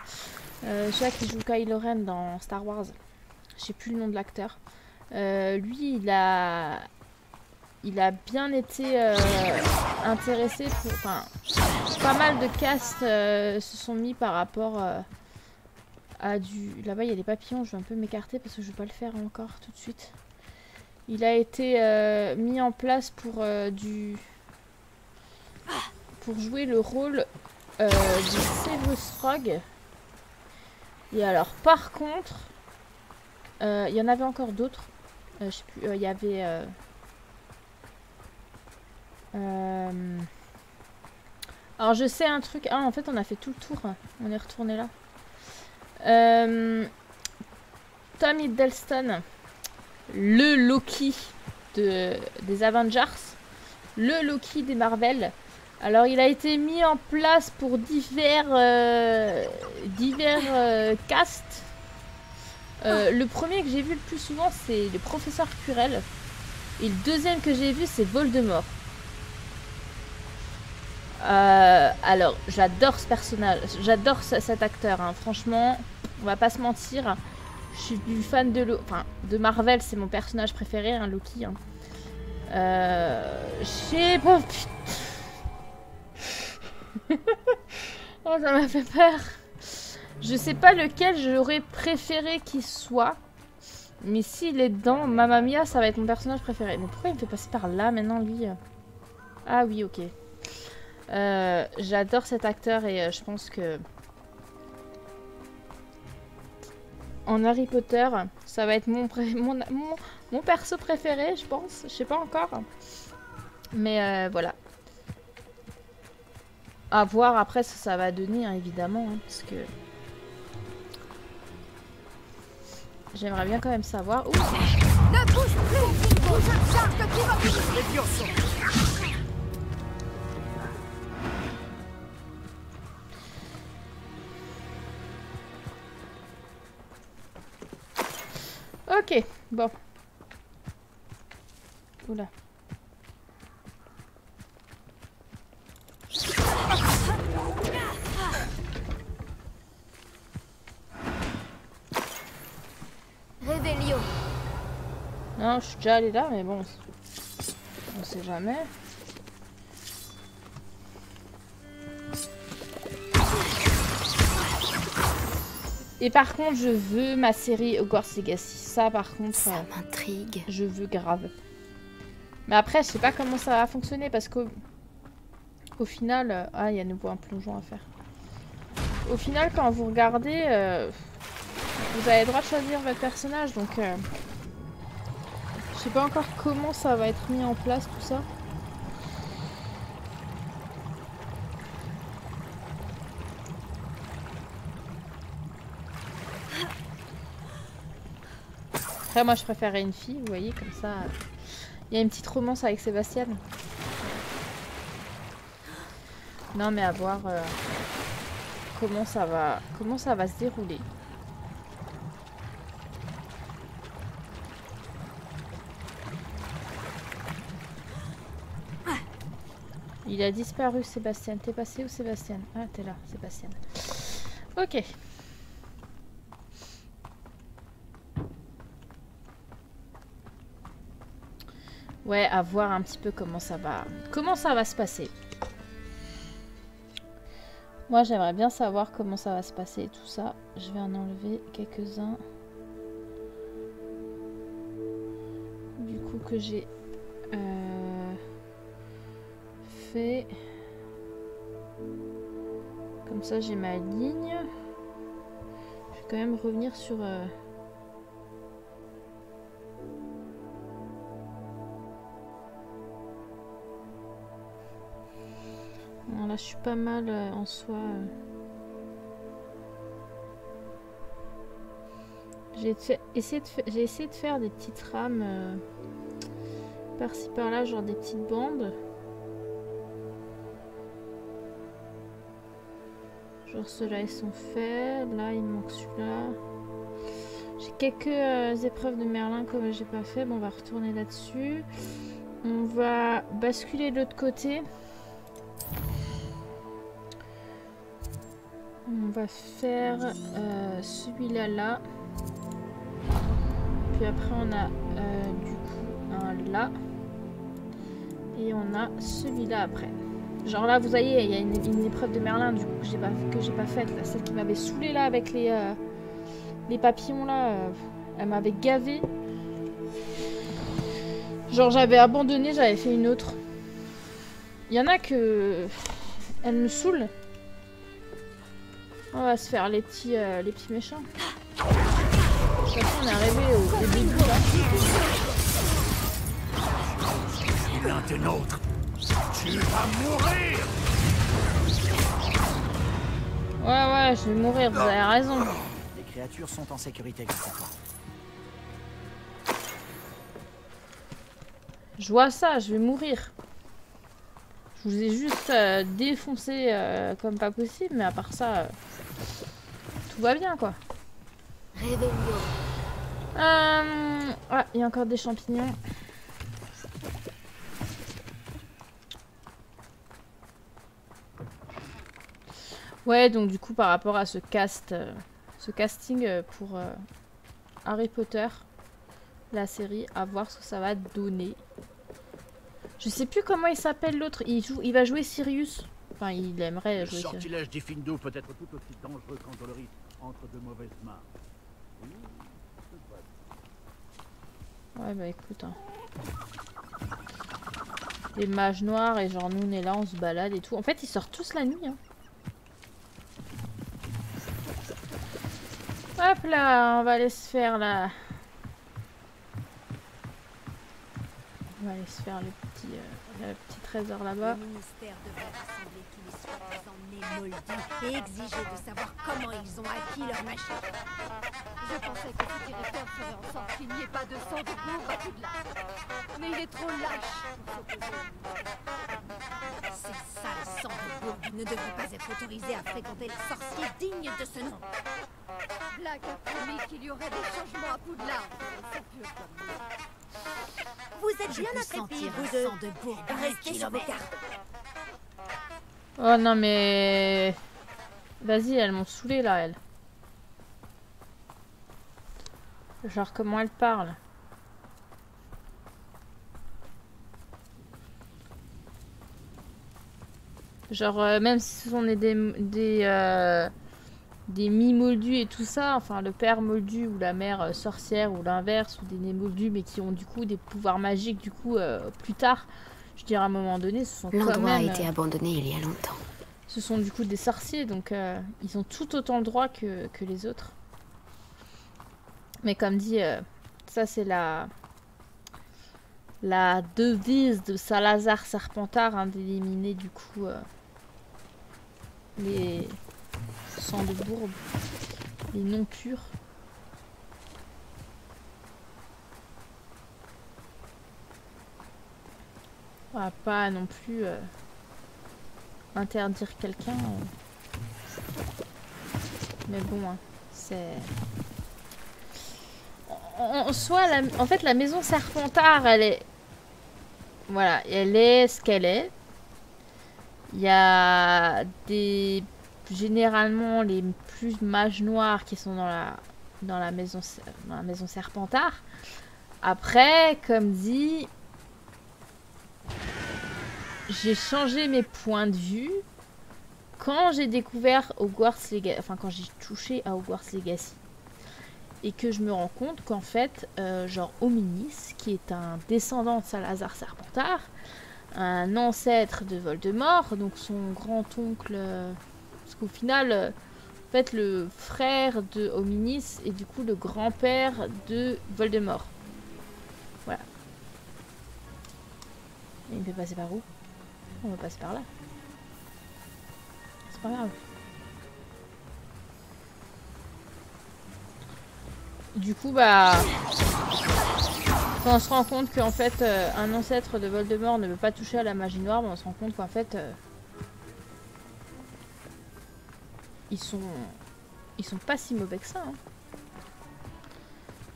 celui qui joue Kylo Ren dans Star Wars. Je sais plus le nom de l'acteur. Lui, il a bien été intéressé pour... Enfin, pas mal de castes se sont mis par rapport à du... Là-bas, il y a des papillons, je vais un peu m'écarter parce que je vais pas le faire encore tout de suite. Il a été mis en place pour pour jouer le rôle du Severus Frog. Et alors, par contre, il y en avait encore d'autres. Je sais plus, il y avait... Alors je sais un truc. Ah en fait on a fait tout le tour. On est retourné là. Tom Hiddleston, le Loki des Avengers, le Loki des Marvel. Alors il a été mis en place pour divers casts. Le premier que j'ai vu le plus souvent c'est le professeur Quirrell. Et le deuxième que j'ai vu c'est Voldemort. Alors, j'adore ce personnage, j'adore cet acteur, hein. Franchement, on va pas se mentir, je suis du fan de Marvel, c'est mon personnage préféré, hein, Loki. Hein. Je sais pas, oh, ça m'a fait peur. Je sais pas lequel j'aurais préféré qu'il soit, mais s'il est dedans, Mamma Mia, ça va être mon personnage préféré. Mais pourquoi il me fait passer par là maintenant, lui? Ah oui, ok. J'adore cet acteur et je pense que en Harry Potter ça va être mon perso préféré, je pense. Je sais pas encore, mais voilà, à voir après ce que ça va donner, hein, évidemment, hein, parce que j'aimerais bien quand même savoir. Ouh. Ne bouge plus! Bouge un shark qui va... Les piossons. Ok, bon. Oula. Réveillon. Non, je suis déjà allée là, mais bon, on sait jamais. Et par contre, je veux ma série Hogwarts Legacy. Ça, par contre, Ça m'intrigue. je veux grave. Mais après, je sais pas comment ça va fonctionner parce qu'au final... Ah, il y a à nouveau un plongeon à faire. au final, quand vous regardez, vous avez le droit de choisir votre personnage, donc je sais pas encore comment ça va être mis en place tout ça. Après, moi je préférerais une fille, vous voyez, comme ça. Il y a une petite romance avec Sébastien. Non, mais à voir comment ça va se dérouler. Il a disparu, Sébastien. T'es passé où, Sébastien? Ah, t'es là, Sébastien. Ok. Ouais, à voir un petit peu comment ça va se passer. Moi, j'aimerais bien savoir comment ça va se passer et tout ça. Je vais en enlever quelques-uns. Du coup, que j'ai fait. Comme ça, j'ai ma ligne. Je vais quand même revenir sur... Bon, là, je suis pas mal en soi. J'ai essayé de faire des petites rames par-ci par-là, genre des petites bandes. Genre ceux-là, ils sont faits. Là, il me manque celui-là. J'ai quelques épreuves de Merlin comme j'ai pas fait. Bon, on va retourner là-dessus. On va basculer de l'autre côté. On va faire celui-là là. Puis après on a du coup un là. Et on a celui-là après. Genre là vous voyez il y a une épreuve de Merlin du coup que j'ai pas faite. Là, celle qui m'avait saoulé là avec les papillons là. Elle m'avait gavé. Genre j'avais abandonné, j'avais fait une autre. Il y en a que... Elle me saoule. On va se faire les petits méchants. De toute façon, on est arrivé au début là. L'un de nôtres. Tu vas mourir. Ouais, je vais mourir, vous avez raison. Les créatures sont en sécurité grâce à toi. Je vois ça, je vais mourir. Je vous ai juste défoncé comme pas possible, mais à part ça, tout va bien quoi. Ah, il y a encore des champignons. Ouais, donc du coup par rapport à ce casting pour Harry Potter, la série, à voir ce que ça va donner. Je sais plus comment il s'appelle l'autre. Il va jouer Sirius. Enfin, il aimerait jouer Sirius. Le sortilège d'Iffindu peut être tout aussi dangereux quand Doloris entre de mauvaises mains. Ouais, bah écoute. Hein. Les mages noirs et genre nous on est là, on se balade et tout. En fait, ils sortent tous la nuit. Hein. Hop là, on va aller se faire la... On va aller se faire le petit trésor là-bas. Le ministère devrait rassembler tous les soi-disant nés moldus et exiger de savoir comment ils ont acquis leur machine. Je pensais que ce directeur ferait en sorte qu'il n'y ait pas de sang de bourre à Poudlard. Mais il est trop lâche pour s'opposer. Ces sales sangs de bourg ne devraient pas être autorisés à fréquenter les sorciers dignes de ce nom. Black a promis qu'il y aurait des changements à Poudlard. Ça peut comme nous. Vous êtes bien intrépide, vous deux. Restez sur vos cartes. Oh non mais... Vas-y, elles m'ont saoulé là, elles. Genre comment elles parlent. Genre même si ce sont des mi-moldus et tout ça, enfin le père moldu ou la mère sorcière ou l'inverse, ou des nés moldus mais qui ont du coup des pouvoirs magiques du coup plus tard, je dirais à un moment donné, ce sont quand même... L'endroit a été abandonné il y a longtemps. Ce sont du coup des sorciers, donc ils ont tout autant le droit que les autres. Mais comme dit, ça c'est la devise de Salazar Serpentard, hein, d'éliminer du coup les sangs de bourbe, les non purs. On va pas non plus interdire quelqu'un. Mais bon, hein, c'est... En soi, en fait, la maison Serpentard, elle est... Voilà, elle est ce qu'elle est. Il y a des... Généralement, les plus mages noirs qui sont dans la maison Serpentard. Après, comme dit... J'ai changé mes points de vue quand j'ai découvert Hogwarts Legacy, enfin quand j'ai touché à Hogwarts Legacy, et que je me rends compte qu'en fait, genre Hominis, qui est un descendant de Salazar Serpentard, un ancêtre de Voldemort, donc son grand-oncle, parce qu'au final, en fait, le frère de Hominis est du coup le grand-père de Voldemort. Voilà. Et il me fait passer par où? On va passer par là. C'est pas grave. Du coup, bah... Quand on se rend compte qu'en fait, un ancêtre de Voldemort ne veut pas toucher à la magie noire, bah, on se rend compte qu'en fait... Ils sont pas si mauvais que ça, hein.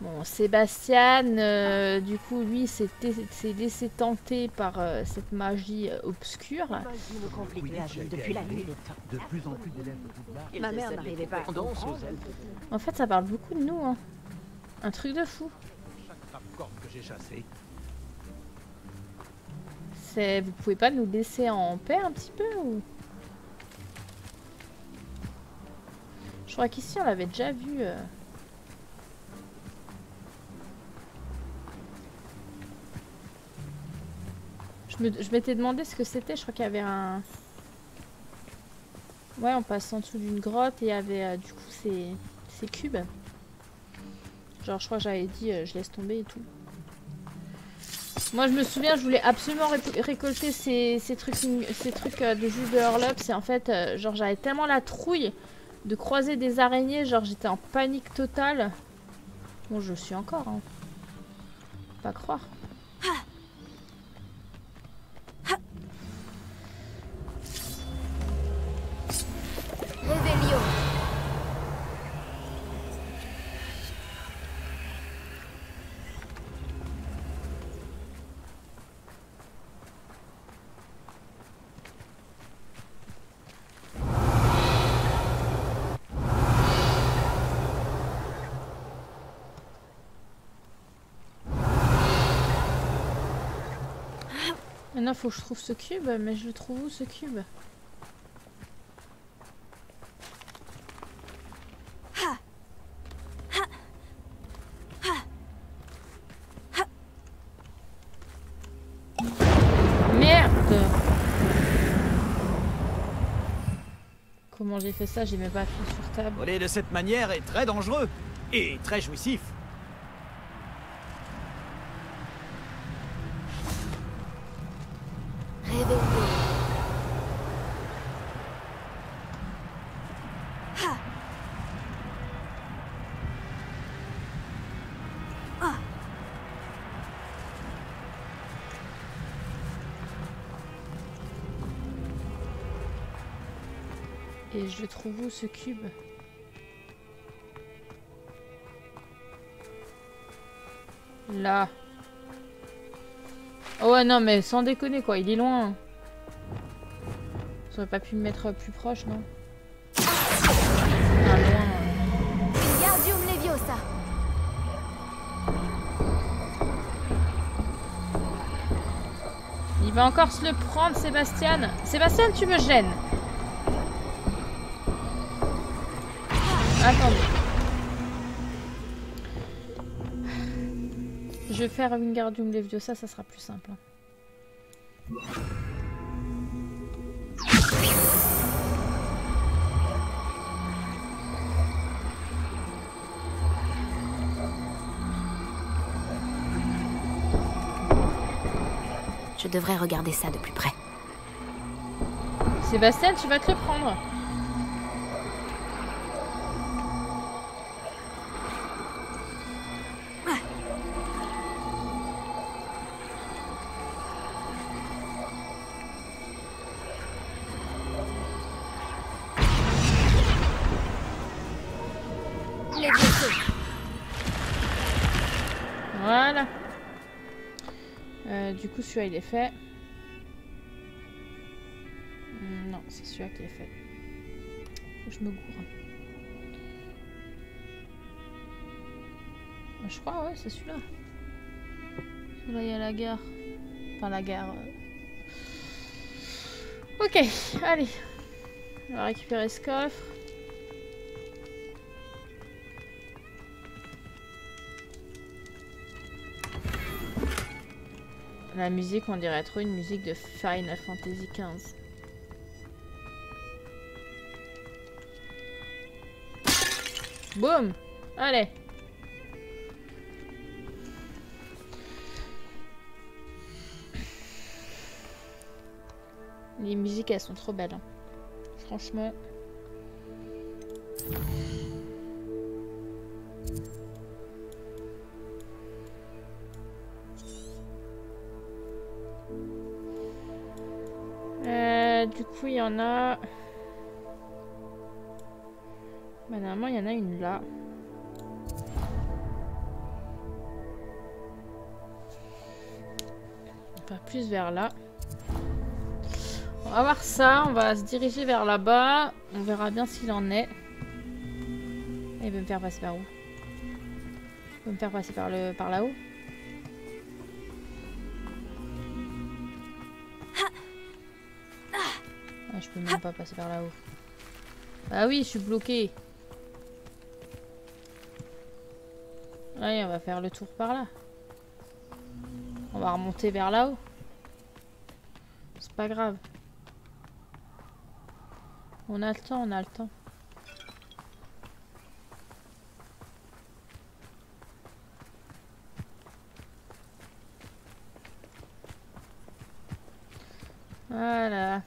Bon, Sébastien, du coup, lui, s'est laissé tenter par cette magie obscure. Depuis la nuit. De plus en plus d'élèves de Poudlard. Ma mère n'arrivait pas à comprendre. En fait, ça parle beaucoup de nous, hein. Un truc de fou. Chaque rapcorne que j'ai chassé. Vous pouvez pas nous laisser en paix un petit peu ou... Je crois qu'ici, on l'avait déjà vu... Je m'étais demandé ce que c'était, je crois qu'il y avait un... Ouais, on passe en dessous d'une grotte et il y avait du coup ces cubes. Genre je crois que j'avais dit je laisse tomber et tout. Moi je me souviens, je voulais absolument récolter ces trucs de jus de Hurlops et en fait genre j'avais tellement la trouille de croiser des araignées, genre j'étais en panique totale. Bon je suis encore, hein. Pas croire. Réveillon. Maintenant faut que je trouve ce cube, mais je le trouve où ce cube? Comment j'ai fait ça? J'ai même pas appuyé sur table. Voler de cette manière est très dangereux et très jouissif. Réveillon. Et je le trouve où ce cube? Là. Oh ouais non mais sans déconner quoi, il est loin. J'aurais pas pu me mettre plus proche, non? Ah, loin. Wingardium Leviosa. Il va encore se le prendre, Sébastien. Sébastien, tu me gênes. Attendez. Je vais faire Wingardium Leviosa, ça sera plus simple. Je devrais regarder ça de plus près. Sébastien, tu vas te le prendre. Voilà. Du coup, celui-là, il est fait. Non, c'est celui-là qui est fait. Je me gourre. Je crois, ouais, c'est celui-là. Là, il y a la gare. Enfin, la gare. Ok, allez. On va récupérer ce coffre. La musique, on dirait trop une musique de Final Fantasy XV. Boum! Allez! Les musiques, elles sont trop belles. Hein. Franchement. Du coup, il y en a... Bah, normalement, il y en a une là. On va plus vers là. On va voir ça. On va se diriger vers là-bas. On verra bien s'il en est. Et il veut me faire passer par où? Il veut me faire passer par là-haut? Ah, je peux même pas passer par là-haut. Ah oui, je suis bloquée. Allez, on va faire le tour par là. On va remonter vers là-haut. C'est pas grave. On a le temps, on a le temps. Voilà.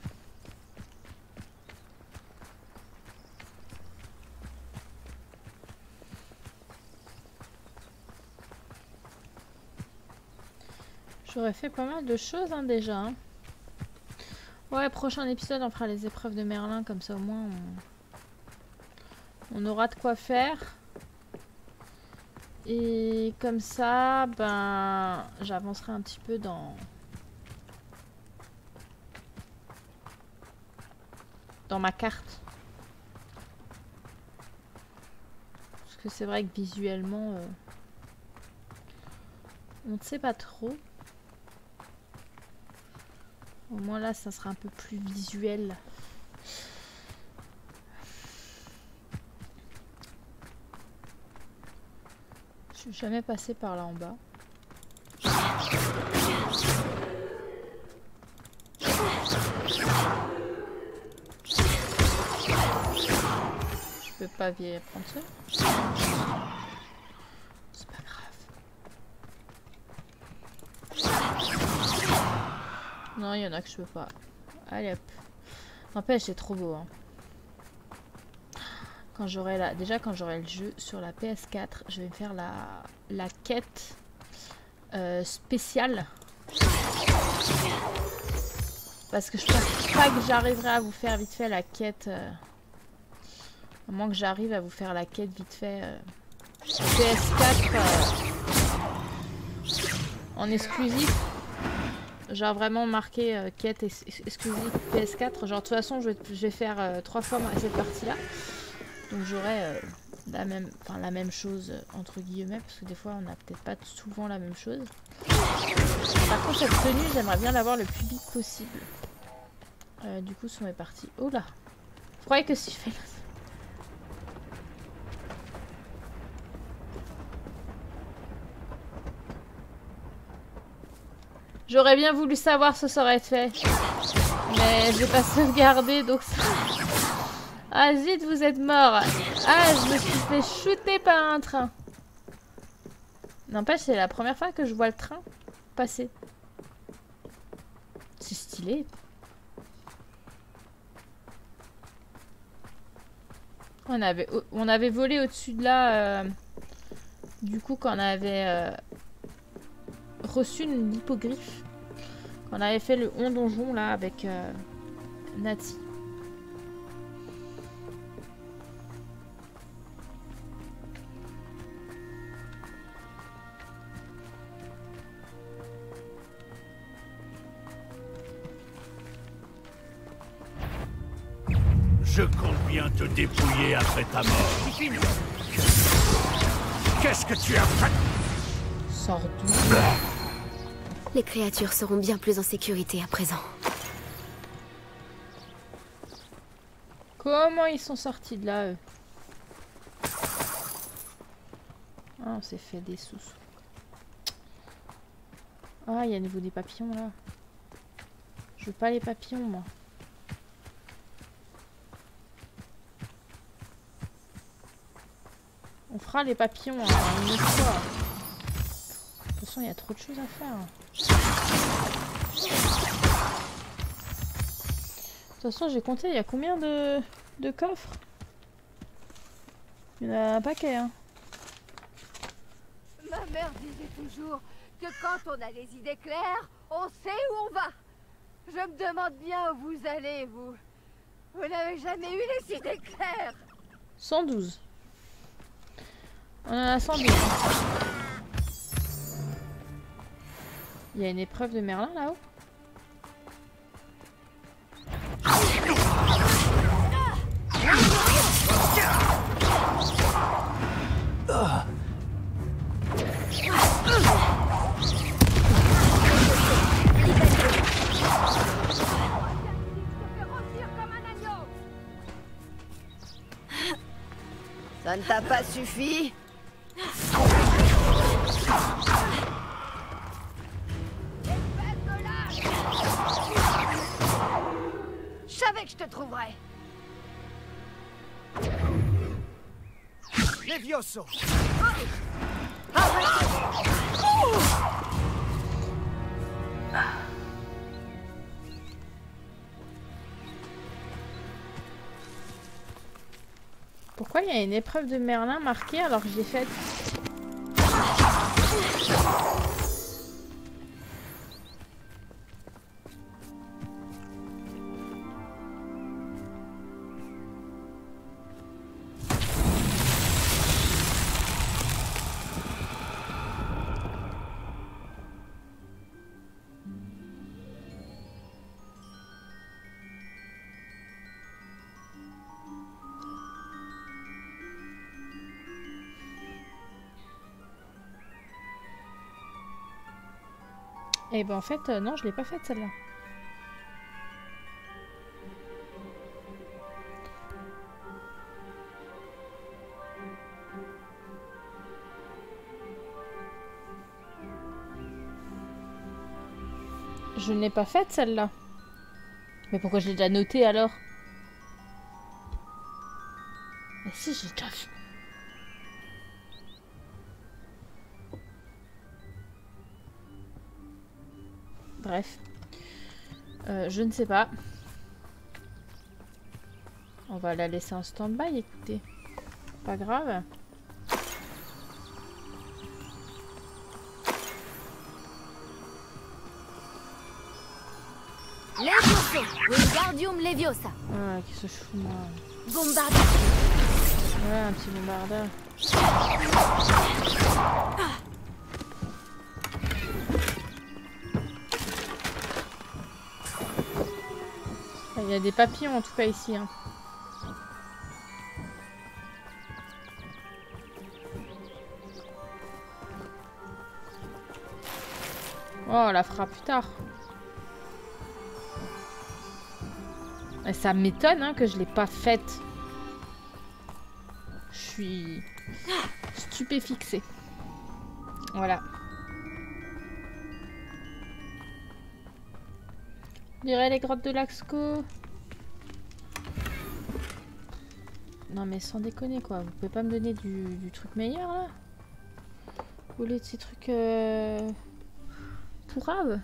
J'aurais fait pas mal de choses hein, déjà. Hein. Ouais, prochain épisode, on fera les épreuves de Merlin, comme ça au moins on aura de quoi faire. Et comme ça, ben, j'avancerai un petit peu dans ma carte. Parce que c'est vrai que visuellement, on ne sait pas trop. Au moins là, ça sera un peu plus visuel. Je suis jamais passée par là en bas. Je peux pas prendre ça. C'est pas grave. Non, il y en a que je peux pas. Allez hop. N'empêche, c'est trop beau. Hein. Quand j'aurai déjà quand j'aurai le jeu sur la PS4, je vais me faire la quête spéciale. Parce que je pense pas que j'arriverai à vous faire vite fait la quête. À moins que j'arrive à vous faire la quête vite fait PS4 en exclusif. Genre vraiment marqué quête exclusive PS4. Genre de toute façon je vais faire 3 fois cette partie là. Donc j'aurai la même chose entre guillemets. Parce que des fois on n'a peut-être pas souvent la même chose. Par contre cette tenue j'aimerais bien l'avoir le plus vite possible. Du coup on est parti. Oh là. Je croyais que si je fais... J'aurais bien voulu savoir ce que ça aurait été fait. Mais j'ai pas sauvegardé donc ça... Ah zut, vous êtes mort. Ah, je me suis fait shooter par un train. N'empêche, c'est la première fois que je vois le train passer. stylé. On avait volé au-dessus de là. Du coup, quand on avait reçu une hippogriffe. Quand on avait fait le donjon là avec Nati. Je compte bien te dépouiller après ta mort. Qu'est-ce que tu as fait? Sors d'où? Les créatures seront bien plus en sécurité à présent. Comment ils sont sortis de là, eux? Ah, on s'est fait des sous. Ah, il y a à nouveau des papillons, là. Je veux pas les papillons, moi. On fera les papillons une autre fois. De toute façon, il y a trop de choses à faire. De toute façon, j'ai compté, il y a combien de coffres? Il y en a un paquet, hein. Ma mère disait toujours que quand on a les idées claires, on sait où on va. Je me demande bien où vous allez, vous. Vous n'avez jamais eu les idées claires. 112. On en a 112. Il y a une épreuve de Merlin là-haut. Ça ne t'a pas suffi? Je savais que je te trouverais. Levioso! Pourquoi il y a une épreuve de Merlin marquée alors que je l'ai faite? Et ben en fait, non, je l'ai pas faite celle-là. Je ne l'ai pas faite celle-là. Mais pourquoi je l'ai déjà notée alors? Mais si, j'ai déjà fait. Bref. Je ne sais pas. On va la laisser en stand-by, écoutez. Pas grave. Levioso! Wingardium Leviosa! Ah, qui se fout moi. Bombardement! Ouais, un petit bombardeur. Il y a des papillons en tout cas ici. Hein. Oh, on la fera plus tard. Et ça m'étonne hein, que je l'ai pas faite. Je suis stupéfixée. Voilà. On dirait les grottes de Laxco. Non mais sans déconner quoi, vous pouvez pas me donner du truc meilleur là? Au lieu de ces trucs pourraves.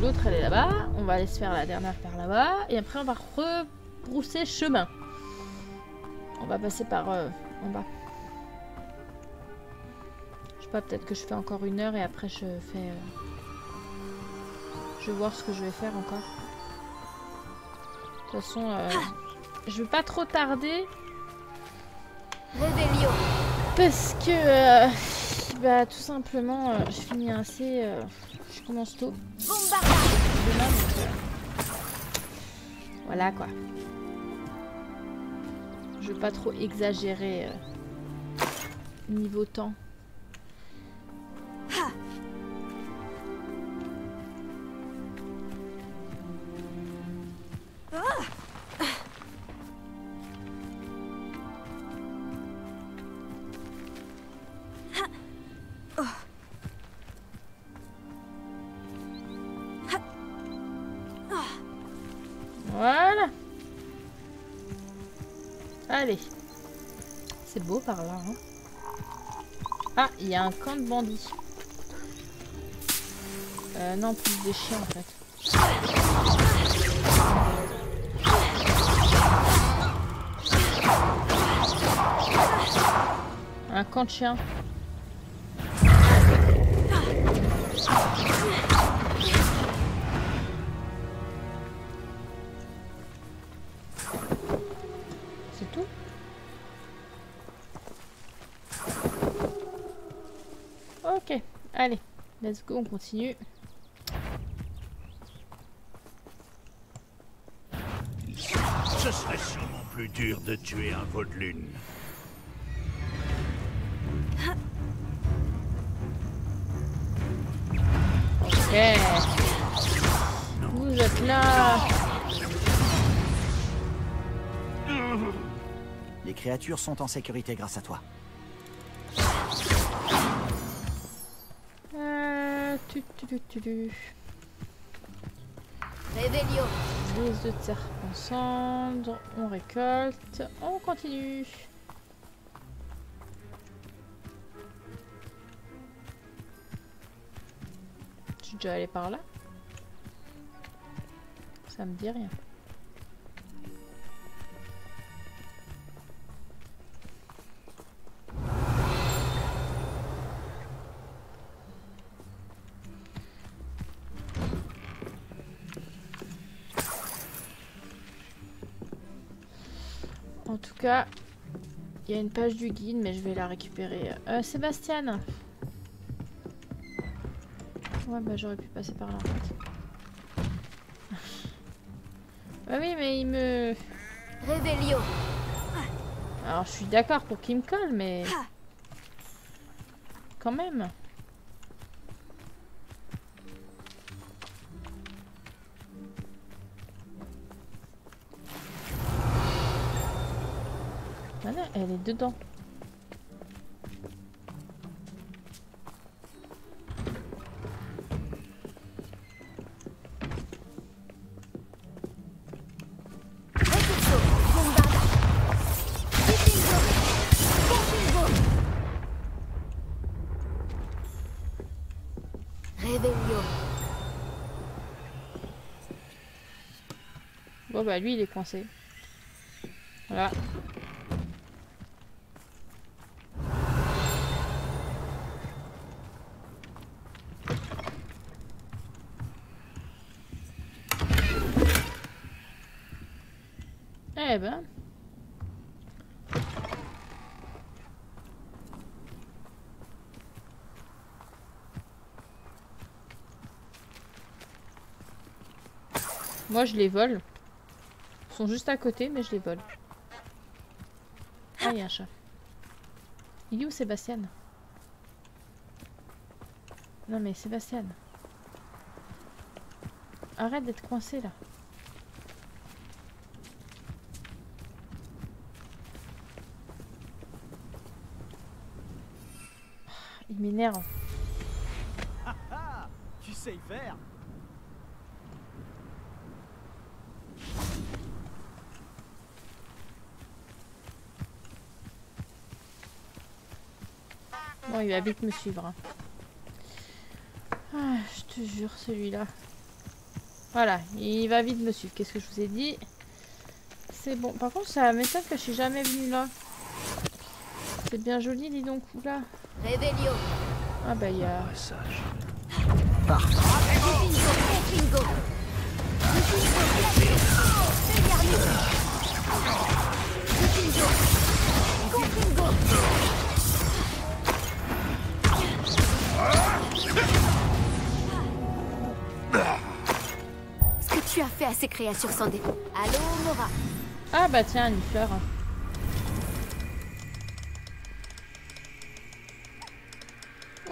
l'autre elle est là-bas. On va aller se faire la dernière par là-bas. Et après on va rebrousser chemin. On va passer par en bas. Je sais pas, peut-être que je fais encore 1 heure et après je fais... Je vais voir ce que je vais faire encore. De toute façon, je veux pas trop tarder. Réveillon. Parce que... bah tout simplement, je finis assez... je commence tôt. Bombardage. Demain, donc, voilà quoi. Je veux pas trop exagérer niveau temps. Voilà. Allez. C'est beau par là. Hein. Ah, il y a un camp de bandits. Non, plus des chiens en fait. Un camp de chiens. C'est tout? Ok, allez, let's go, on continue. Ce serait sûrement plus dur de tuer un veau de lune. Ok. Vous êtes là. Les créatures sont en sécurité grâce à toi. Réveillon. Des œufs de serpent cendre, on récolte, on continue. Je suis déjà allé par là. Ça me dit rien. En tout cas, il y a une page du guide, mais je vais la récupérer. Sébastien. Ouais, bah j'aurais pu passer par là en fait. Bah oui, mais il me... Réveillon. Alors je suis d'accord pour qu'il me colle, mais... Quand même. Voilà, elle est dedans. Réveillon. Bon bah lui il est coincé. Voilà. Eh ben. Moi je les vole. Ils sont juste à côté mais je les vole. Ah il y a un chat. Il est où Sébastien? Non mais Sébastien. Arrête d'être coincé là. Il m'énerve. Tu sais y faire. Bon, il va vite me suivre. Hein. Ah, je te jure, celui-là. Voilà, il va vite me suivre. Qu'est-ce que je vous ai dit? C'est bon. Par contre, ça m'étonne que je suis jamais venue là. C'est bien joli, dis donc. Là. Réveillon. Ah bah il y a... Passage. Bingo. Ce que tu as fait à ces créatures sans défaut. Allô, Mora. Ah bah tiens, une fleur.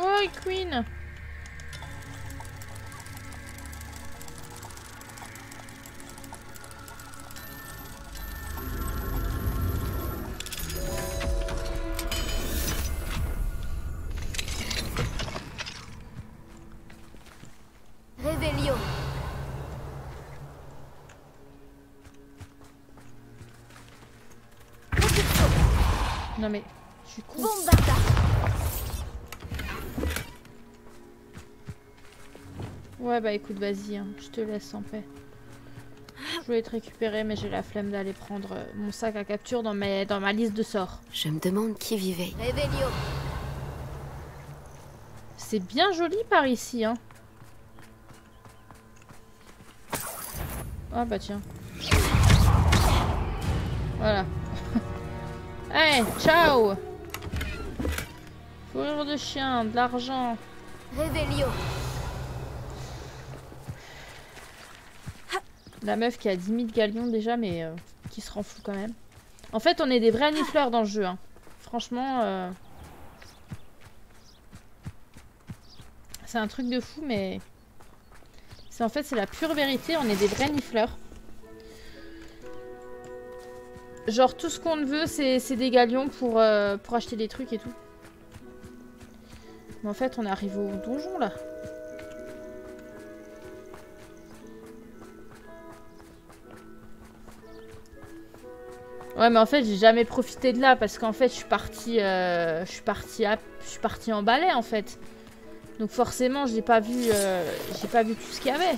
Oh, Queen. Réveillon. Non mais, je suis con. Bombarda. Ouais bah écoute, vas-y, hein, je te laisse en paix. Je voulais te récupérer mais j'ai la flemme d'aller prendre mon sac à capture dans ma liste de sorts. Je me demande qui vivait. Réveillon. C'est bien joli par ici, hein. Ah bah tiens. Voilà. Allez, ciao. Fourrure de chien, de l'argent. Réveillon. La meuf qui a 10 000 galions déjà, mais qui se rend fou quand même. En fait, on est des vrais nifleurs dans le jeu. Hein. Franchement, c'est un truc de fou, mais... En fait, c'est la pure vérité. On est des vrais nifleurs. Genre, tout ce qu'on veut, c'est des galions pour acheter des trucs et tout. Mais en fait, on arrive au donjon, là. Ouais, mais en fait, j'ai jamais profité de là parce qu'en fait, je suis partie en balai en fait. Donc forcément, j'ai pas vu tout ce qu'il y avait.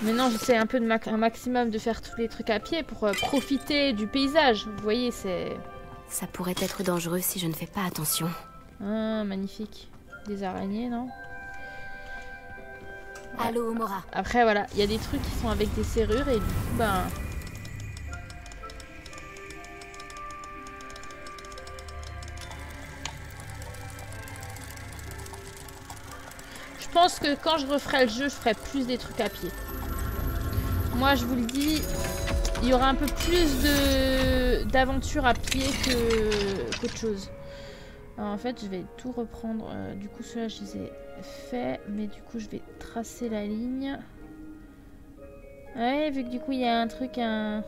Maintenant, j'essaie un peu un maximum de faire tous les trucs à pied pour profiter du paysage. Vous voyez, c'est... Ça pourrait être dangereux si je ne fais pas attention. Ah, magnifique. Des araignées, non? Allô, Mora. Après, voilà, il y a des trucs qui sont avec des serrures et du coup, ben... Je pense que quand je referai le jeu, je ferai plus des trucs à pied. Moi, je vous le dis, il y aura un peu plus d'aventure à pied qu'autre chose. Alors, en fait, je vais tout reprendre. Du coup, ceux-là, je les ai faits. Mais du coup, je vais tracer la ligne. Ouais, vu que du coup, il y a un truc... En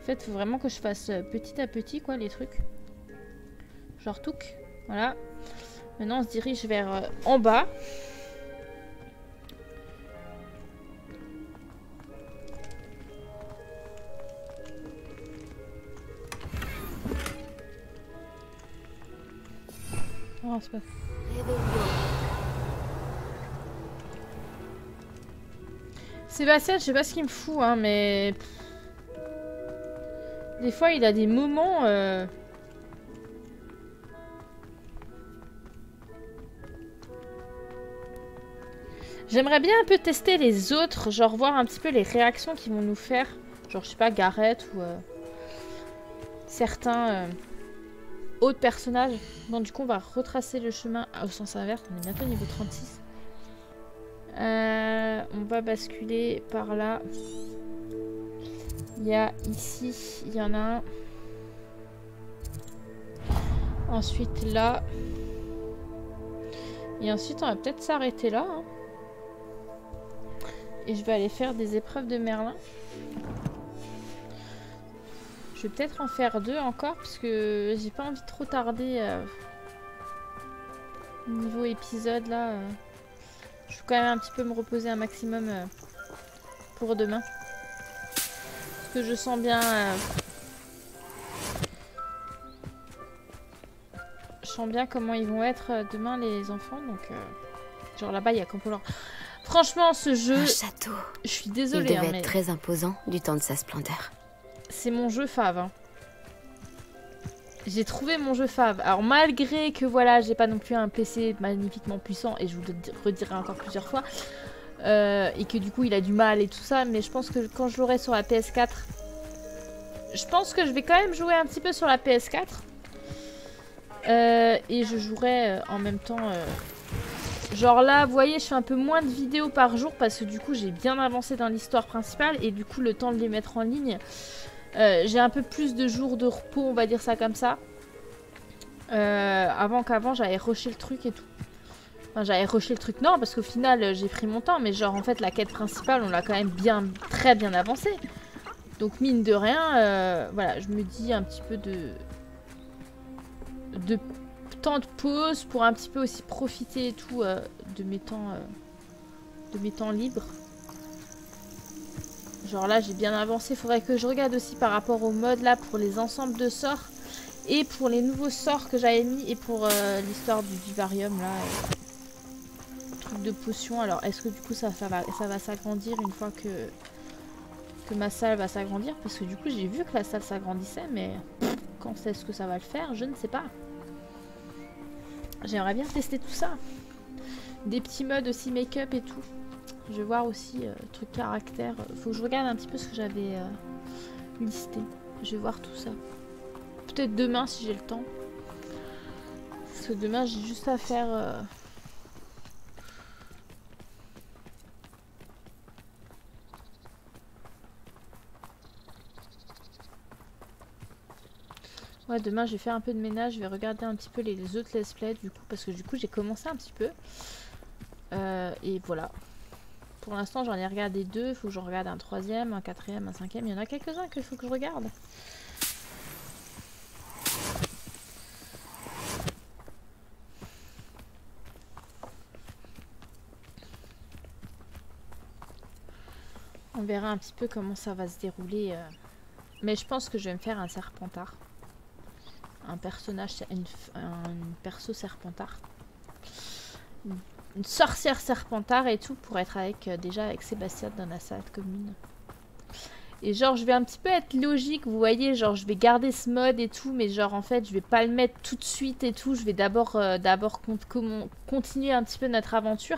fait, il faut vraiment que je fasse petit à petit, quoi, les trucs. Genre touc. Voilà. Maintenant, on se dirige vers en bas. Oh, c'est pas... Sébastien, je sais pas ce qu'il me fout, hein, mais... Des fois, il a des moments... J'aimerais bien un peu tester les autres, genre voir un petit peu les réactions qu'ils vont nous faire. Genre, je sais pas, Gareth ou... certains... autres personnages. Bon, du coup, on va retracer le chemin au sens inverse. On est bientôt au niveau 36. On va basculer par là. Il y a ici, il y en a un. Ensuite là. Et ensuite, on va peut-être s'arrêter là. Hein. Et je vais aller faire des épreuves de Merlin. Je vais peut-être en faire 2 encore parce que j'ai pas envie de trop tarder niveau épisode là. Je vais quand même un petit peu me reposer un maximum pour demain. Parce que je sens bien... je sens bien comment ils vont être demain les enfants. Donc, genre là-bas il y a Campolar. Franchement, ce jeu, Un château. je suis Il désolée, devait hein, être mais très imposant du temps de sa splendeur. c'est mon jeu fave. Hein. J'ai trouvé mon jeu fave. Alors malgré que voilà, j'ai pas non plus un PC magnifiquement puissant, et je vous le redirai encore plusieurs fois, et que du coup il a du mal et tout ça, mais je pense que quand je l'aurai sur la PS4, je pense que je vais quand même jouer un petit peu sur la PS4. Et je jouerai en même temps... Genre là, vous voyez, je fais un peu moins de vidéos par jour parce que du coup j'ai bien avancé dans l'histoire principale, et du coup le temps de les mettre en ligne... j'ai un peu plus de jours de repos, on va dire ça comme ça. Avant qu'avant j'avais rushé le truc et tout. Enfin j'avais rushé le truc, non, parce qu'au final j'ai pris mon temps, mais genre en fait la quête principale on l'a quand même très bien avancé. Donc mine de rien, voilà, je me dis un petit peu de temps de pause pour un petit peu aussi profiter et tout de mes temps libres. Genre là j'ai bien avancé, faudrait que je regarde aussi par rapport au mode là pour les ensembles de sorts et pour les nouveaux sorts que j'avais mis, et pour l'histoire du vivarium là, truc de potion. Alors est-ce que du coup ça va s'agrandir une fois que ma salle va s'agrandir, parce que du coup j'ai vu que la salle s'agrandissait, mais quand est-ce que ça va le faire, je ne sais pas. J'aimerais bien tester tout ça, des petits modes aussi make-up et tout. Je vais voir aussi truc caractère. Faut que je regarde un petit peu ce que j'avais listé. Je vais voir tout ça. Peut-être demain si j'ai le temps. Parce que demain j'ai juste à faire... Ouais, demain je vais faire un peu de ménage. Je vais regarder un petit peu les autres let's play du coup. Parce que du coup j'ai commencé un petit peu. Et voilà. Pour l'instant j'en ai regardé 2, il faut que j'en regarde un 3e, un 4e, un 5e, il y en a quelques-uns qu'il faut que je regarde. On verra un petit peu comment ça va se dérouler. Mais je pense que je vais me faire un serpentard. Un personnage, un perso serpentard. Une sorcière serpentard et tout, pour être déjà avec Sébastien dans la salle commune. Et genre je vais un petit peu être logique, vous voyez, genre je vais garder ce mode et tout, mais genre en fait je vais pas le mettre tout de suite et tout, je vais d'abord continuer un petit peu notre aventure,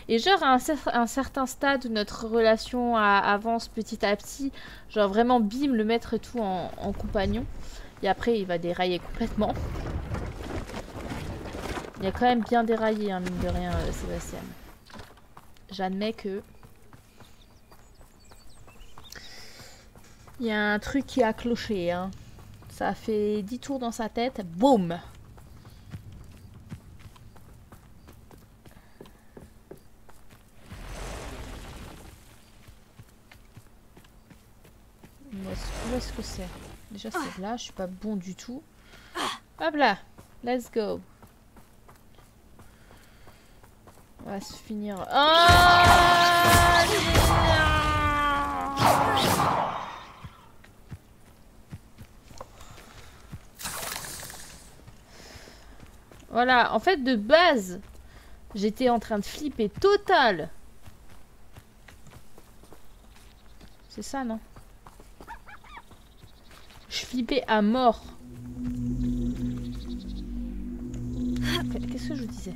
et genre à un certain stade où notre relation avance petit à petit, genre vraiment bim, le mettre tout en compagnon, et après il va dérailler complètement. Il a quand même bien déraillé, hein, mine de rien, Sébastien. J'admets que... Il y a un truc qui a cloché, hein. Ça a fait 10 tours dans sa tête. Boum! Où est-ce que c'est? Déjà c'est là, je suis pas bon du tout. Hop là! Let's go! On va se finir... Voilà, en fait de base, j'étais en train de flipper total. C'est ça, non? Je flippais à mort. Qu'est-ce que je vous disais?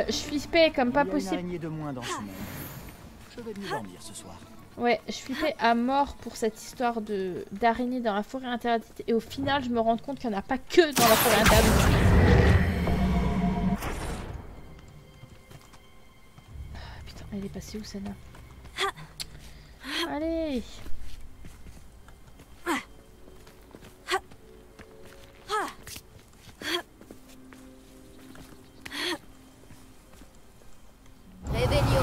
Je flippais comme pas possible. Il y a une araignée de moins dans ce monde. Je vais mieux dormir ce soir. Ouais, je flippais à mort pour cette histoire d'araignée dans la forêt interdite, et au final je me rends compte qu'il n'y en a pas que dans la forêt interdite. Putain, elle est passée où celle-là? Allez! Revelio.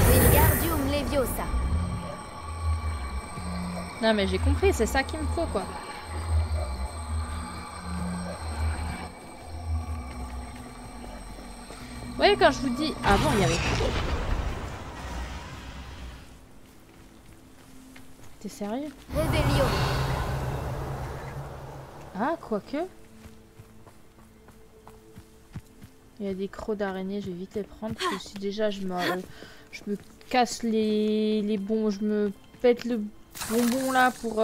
Wingardium Leviosa. Non mais j'ai compris, c'est ça qu'il me faut quoi. Vous voyez quand je vous dis avant il y avait... T'es sérieux? Réveillon. Ah quoique. Il y a des crocs d'araignée, je vais vite les prendre parce que si déjà je me casse les bons, je me pète le bonbon là pour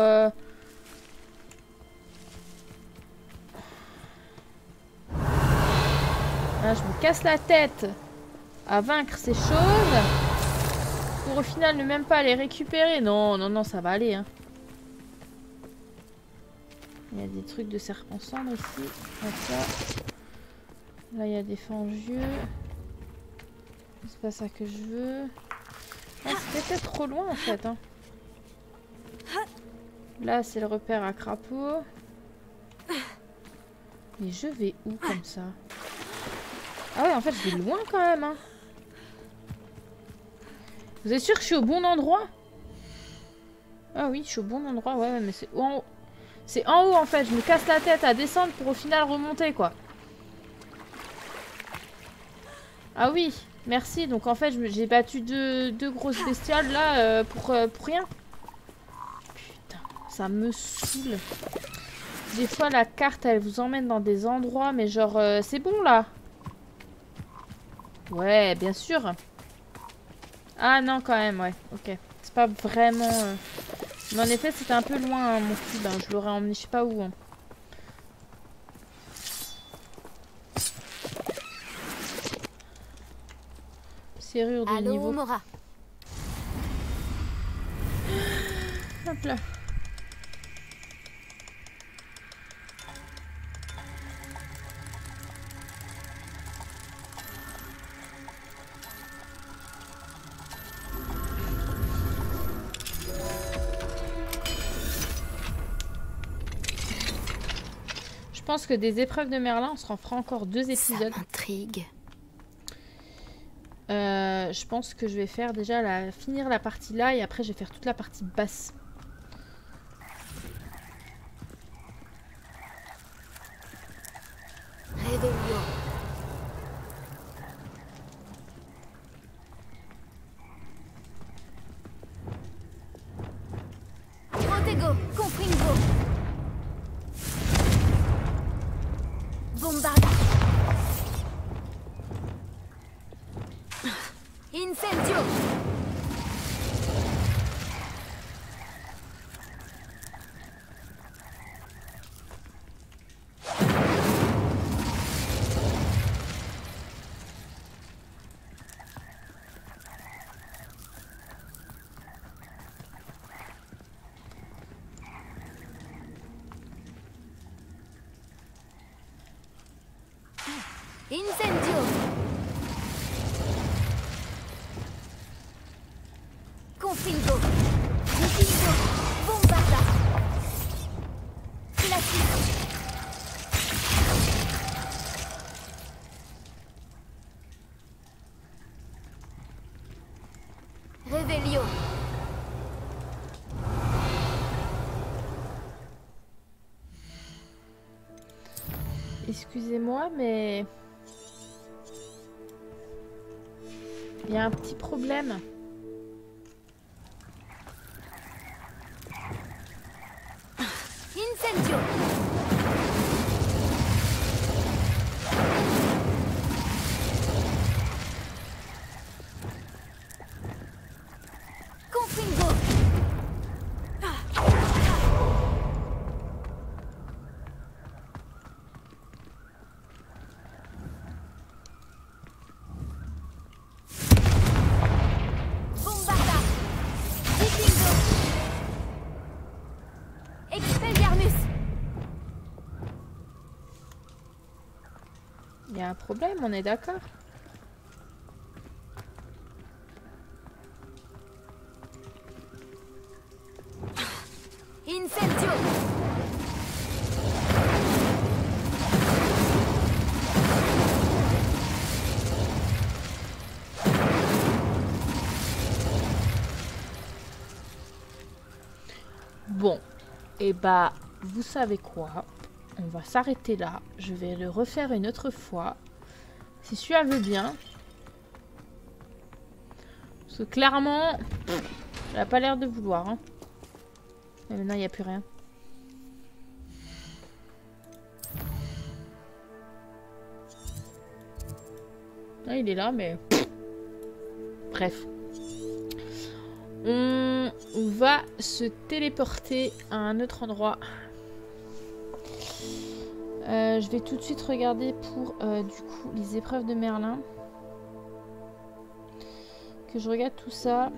Ah, je me casse la tête à vaincre ces choses pour au final ne même pas les récupérer. Non, non, non, ça va aller. Hein. Il y a des trucs de serpent cendre ici. Hop là. Là, il y a des fangieux. C'est pas ça que je veux. Ah, c'est peut-être trop loin en fait. Hein. Là, c'est le repère à crapaud. Mais je vais où comme ça? Ah ouais, en fait, je vais loin quand même. Hein. Vous êtes sûr que je suis au bon endroit? Ah oui, je suis au bon endroit. Ouais, mais c'est en haut. C'est en haut en fait. Je me casse la tête à descendre pour au final remonter quoi. Ah oui, merci. Donc en fait, j'ai battu deux grosses bestioles là pour rien. Putain, ça me saoule. Des fois, la carte, elle vous emmène dans des endroits, mais genre, c'est bon là. Ouais, bien sûr. Ah non, quand même, ouais. Ok. C'est pas vraiment... Mais en effet, c'était un peu loin, hein, mon cube. Hein. Je l'aurais emmené je sais pas où. Hein. Serrure de niveau. Mora. Hop là. Je pense que des épreuves de Merlin, on se en fera encore 2 épisodes. Ça m'intrigue. Je pense que je vais faire déjà finir la partie là et après je vais faire toute la partie basse. Réveillon. Protego, Confringo. Bombarda. Incendio. Incendio. Confringo. Confringo. Bombarda. Classique. Réveillon. Excusez-moi, mais... il y a un petit problème. Incendio. Confringo. Bombarda. Vikingo. Expelliarmus. Il y a un problème, on est d'accord? Incendio. Et bah, vous savez quoi? On va s'arrêter là. Je vais le refaire une autre fois. Si celui-là veut bien. Parce que clairement, elle a pas l'air de vouloir. Hein. Et maintenant, il n'y a plus rien. Ah, il est là, mais... Bref. On va se téléporter à un autre endroit. Je vais tout de suite regarder pour du coup les épreuves de Merlin. Que je regarde tout ça.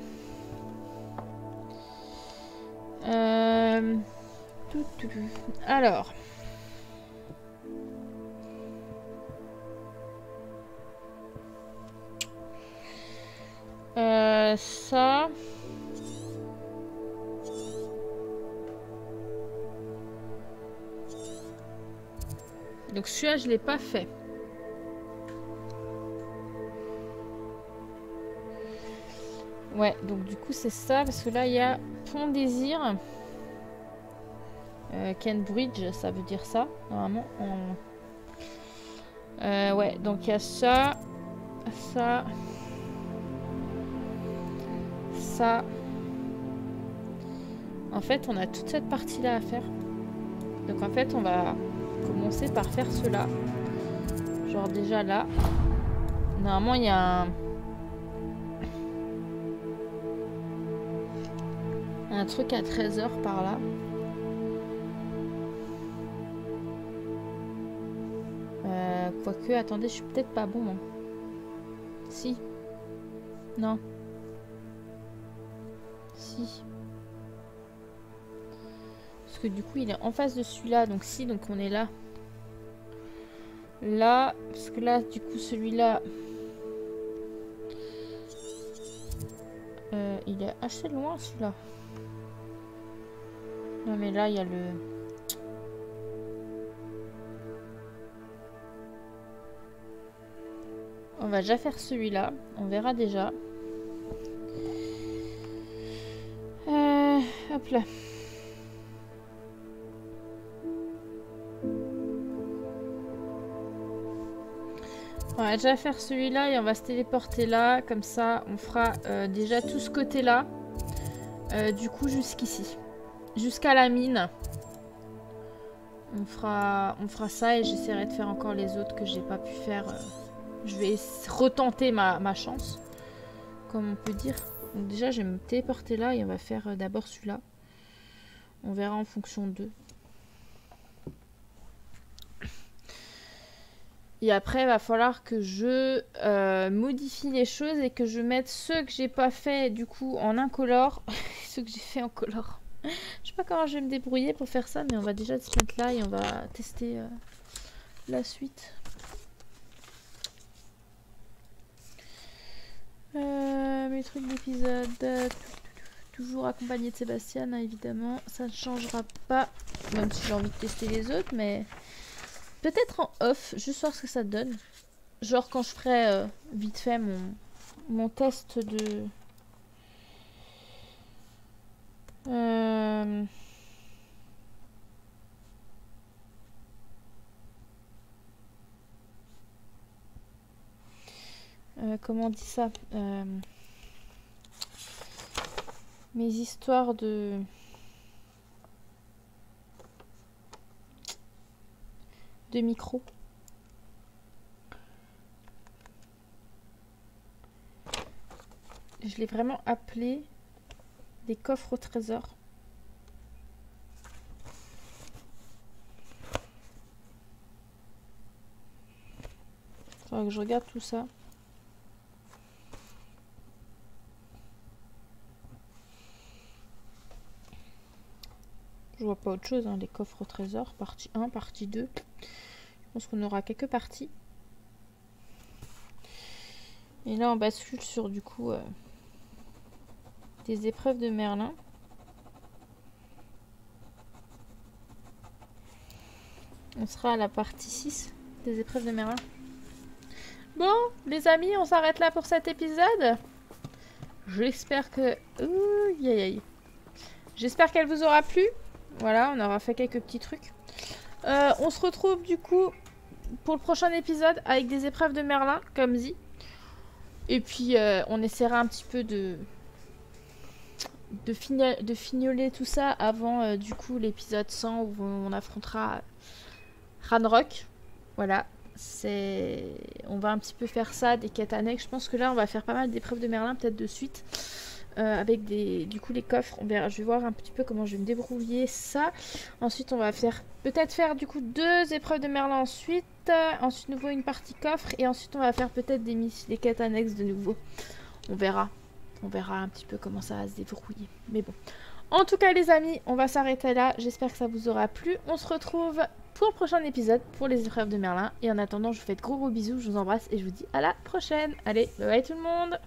Alors. Ça. Donc celui-là, je l'ai pas fait. Ouais, donc du coup, c'est ça. Parce que là, il y a Pont Désir. Ken Bridge, ça veut dire ça, normalement. Ouais, donc il y a ça. Ça. Ça. En fait, on a toute cette partie-là à faire. Donc en fait, on va commencer par faire cela. Genre déjà là. Normalement, il y a un truc à 13h par là. Quoique, attendez, je suis peut-être pas bon. Hein. Si. Non. Si. Parce que du coup, il est en face de celui-là. Donc si, donc on est là. Là. Parce que là, du coup, celui-là... il est assez loin, celui-là. Non, mais là, il y a le... On va déjà faire celui-là. On verra déjà. Hop là. On va déjà faire celui-là et on va se téléporter là. Comme ça, on fera déjà tout ce côté-là. Du coup, jusqu'ici. Jusqu'à la mine. On fera ça et j'essaierai de faire encore les autres que j'ai pas pu faire. Je vais retenter ma chance. Comme on peut dire. Donc déjà, je vais me téléporter là et on va faire d'abord celui-là. On verra en fonction d'eux. Et après, il va falloir que je modifie les choses et que je mette ceux que j'ai pas fait du coup en incolore. Ceux que j'ai fait en color. Je sais pas comment je vais me débrouiller pour faire ça, mais on va déjà se mettre là et on va tester la suite. Mes trucs d'épisode. Toujours accompagné de Sébastien, hein, évidemment. Ça ne changera pas. Même si j'ai envie de tester les autres, mais... Peut-être en off, juste voir ce que ça donne. Genre quand je ferai vite fait mon test de... comment on dit ça? Mes histoires de micro. Je l'ai vraiment appelé des coffres au trésor. Faudra que je regarde tout ça. Je vois pas autre chose, hein, les coffres au trésor, partie 1, partie 2. Je pense qu'on aura quelques parties. Et là, on bascule sur du coup des épreuves de Merlin. On sera à la partie 6 des épreuves de Merlin. Bon, les amis, on s'arrête là pour cet épisode. J'espère que... J'espère qu'elle vous aura plu. Voilà, on aura fait quelques petits trucs. On se retrouve du coup pour le prochain épisode avec des épreuves de Merlin, comme dit. Et puis on essaiera un petit peu de fignoler tout ça avant du coup l'épisode 100 où on affrontera Ranrock. Voilà, on va un petit peu faire ça, des quêtes annexes. Je pense que là on va faire pas mal d'épreuves de Merlin peut-être de suite. Avec du coup les coffres, on verra, je vais voir un petit peu comment je vais me débrouiller ça. Ensuite on va peut-être faire du coup 2 épreuves de Merlin ensuite nouveau une partie coffre et ensuite on va faire peut-être des quêtes annexes de nouveau. On verra un petit peu comment ça va se débrouiller, mais bon. En tout cas les amis, on va s'arrêter là, j'espère que ça vous aura plu. On se retrouve pour le prochain épisode pour les épreuves de Merlin et en attendant je vous fais de gros bisous, je vous embrasse et je vous dis à la prochaine. Allez, bye bye tout le monde.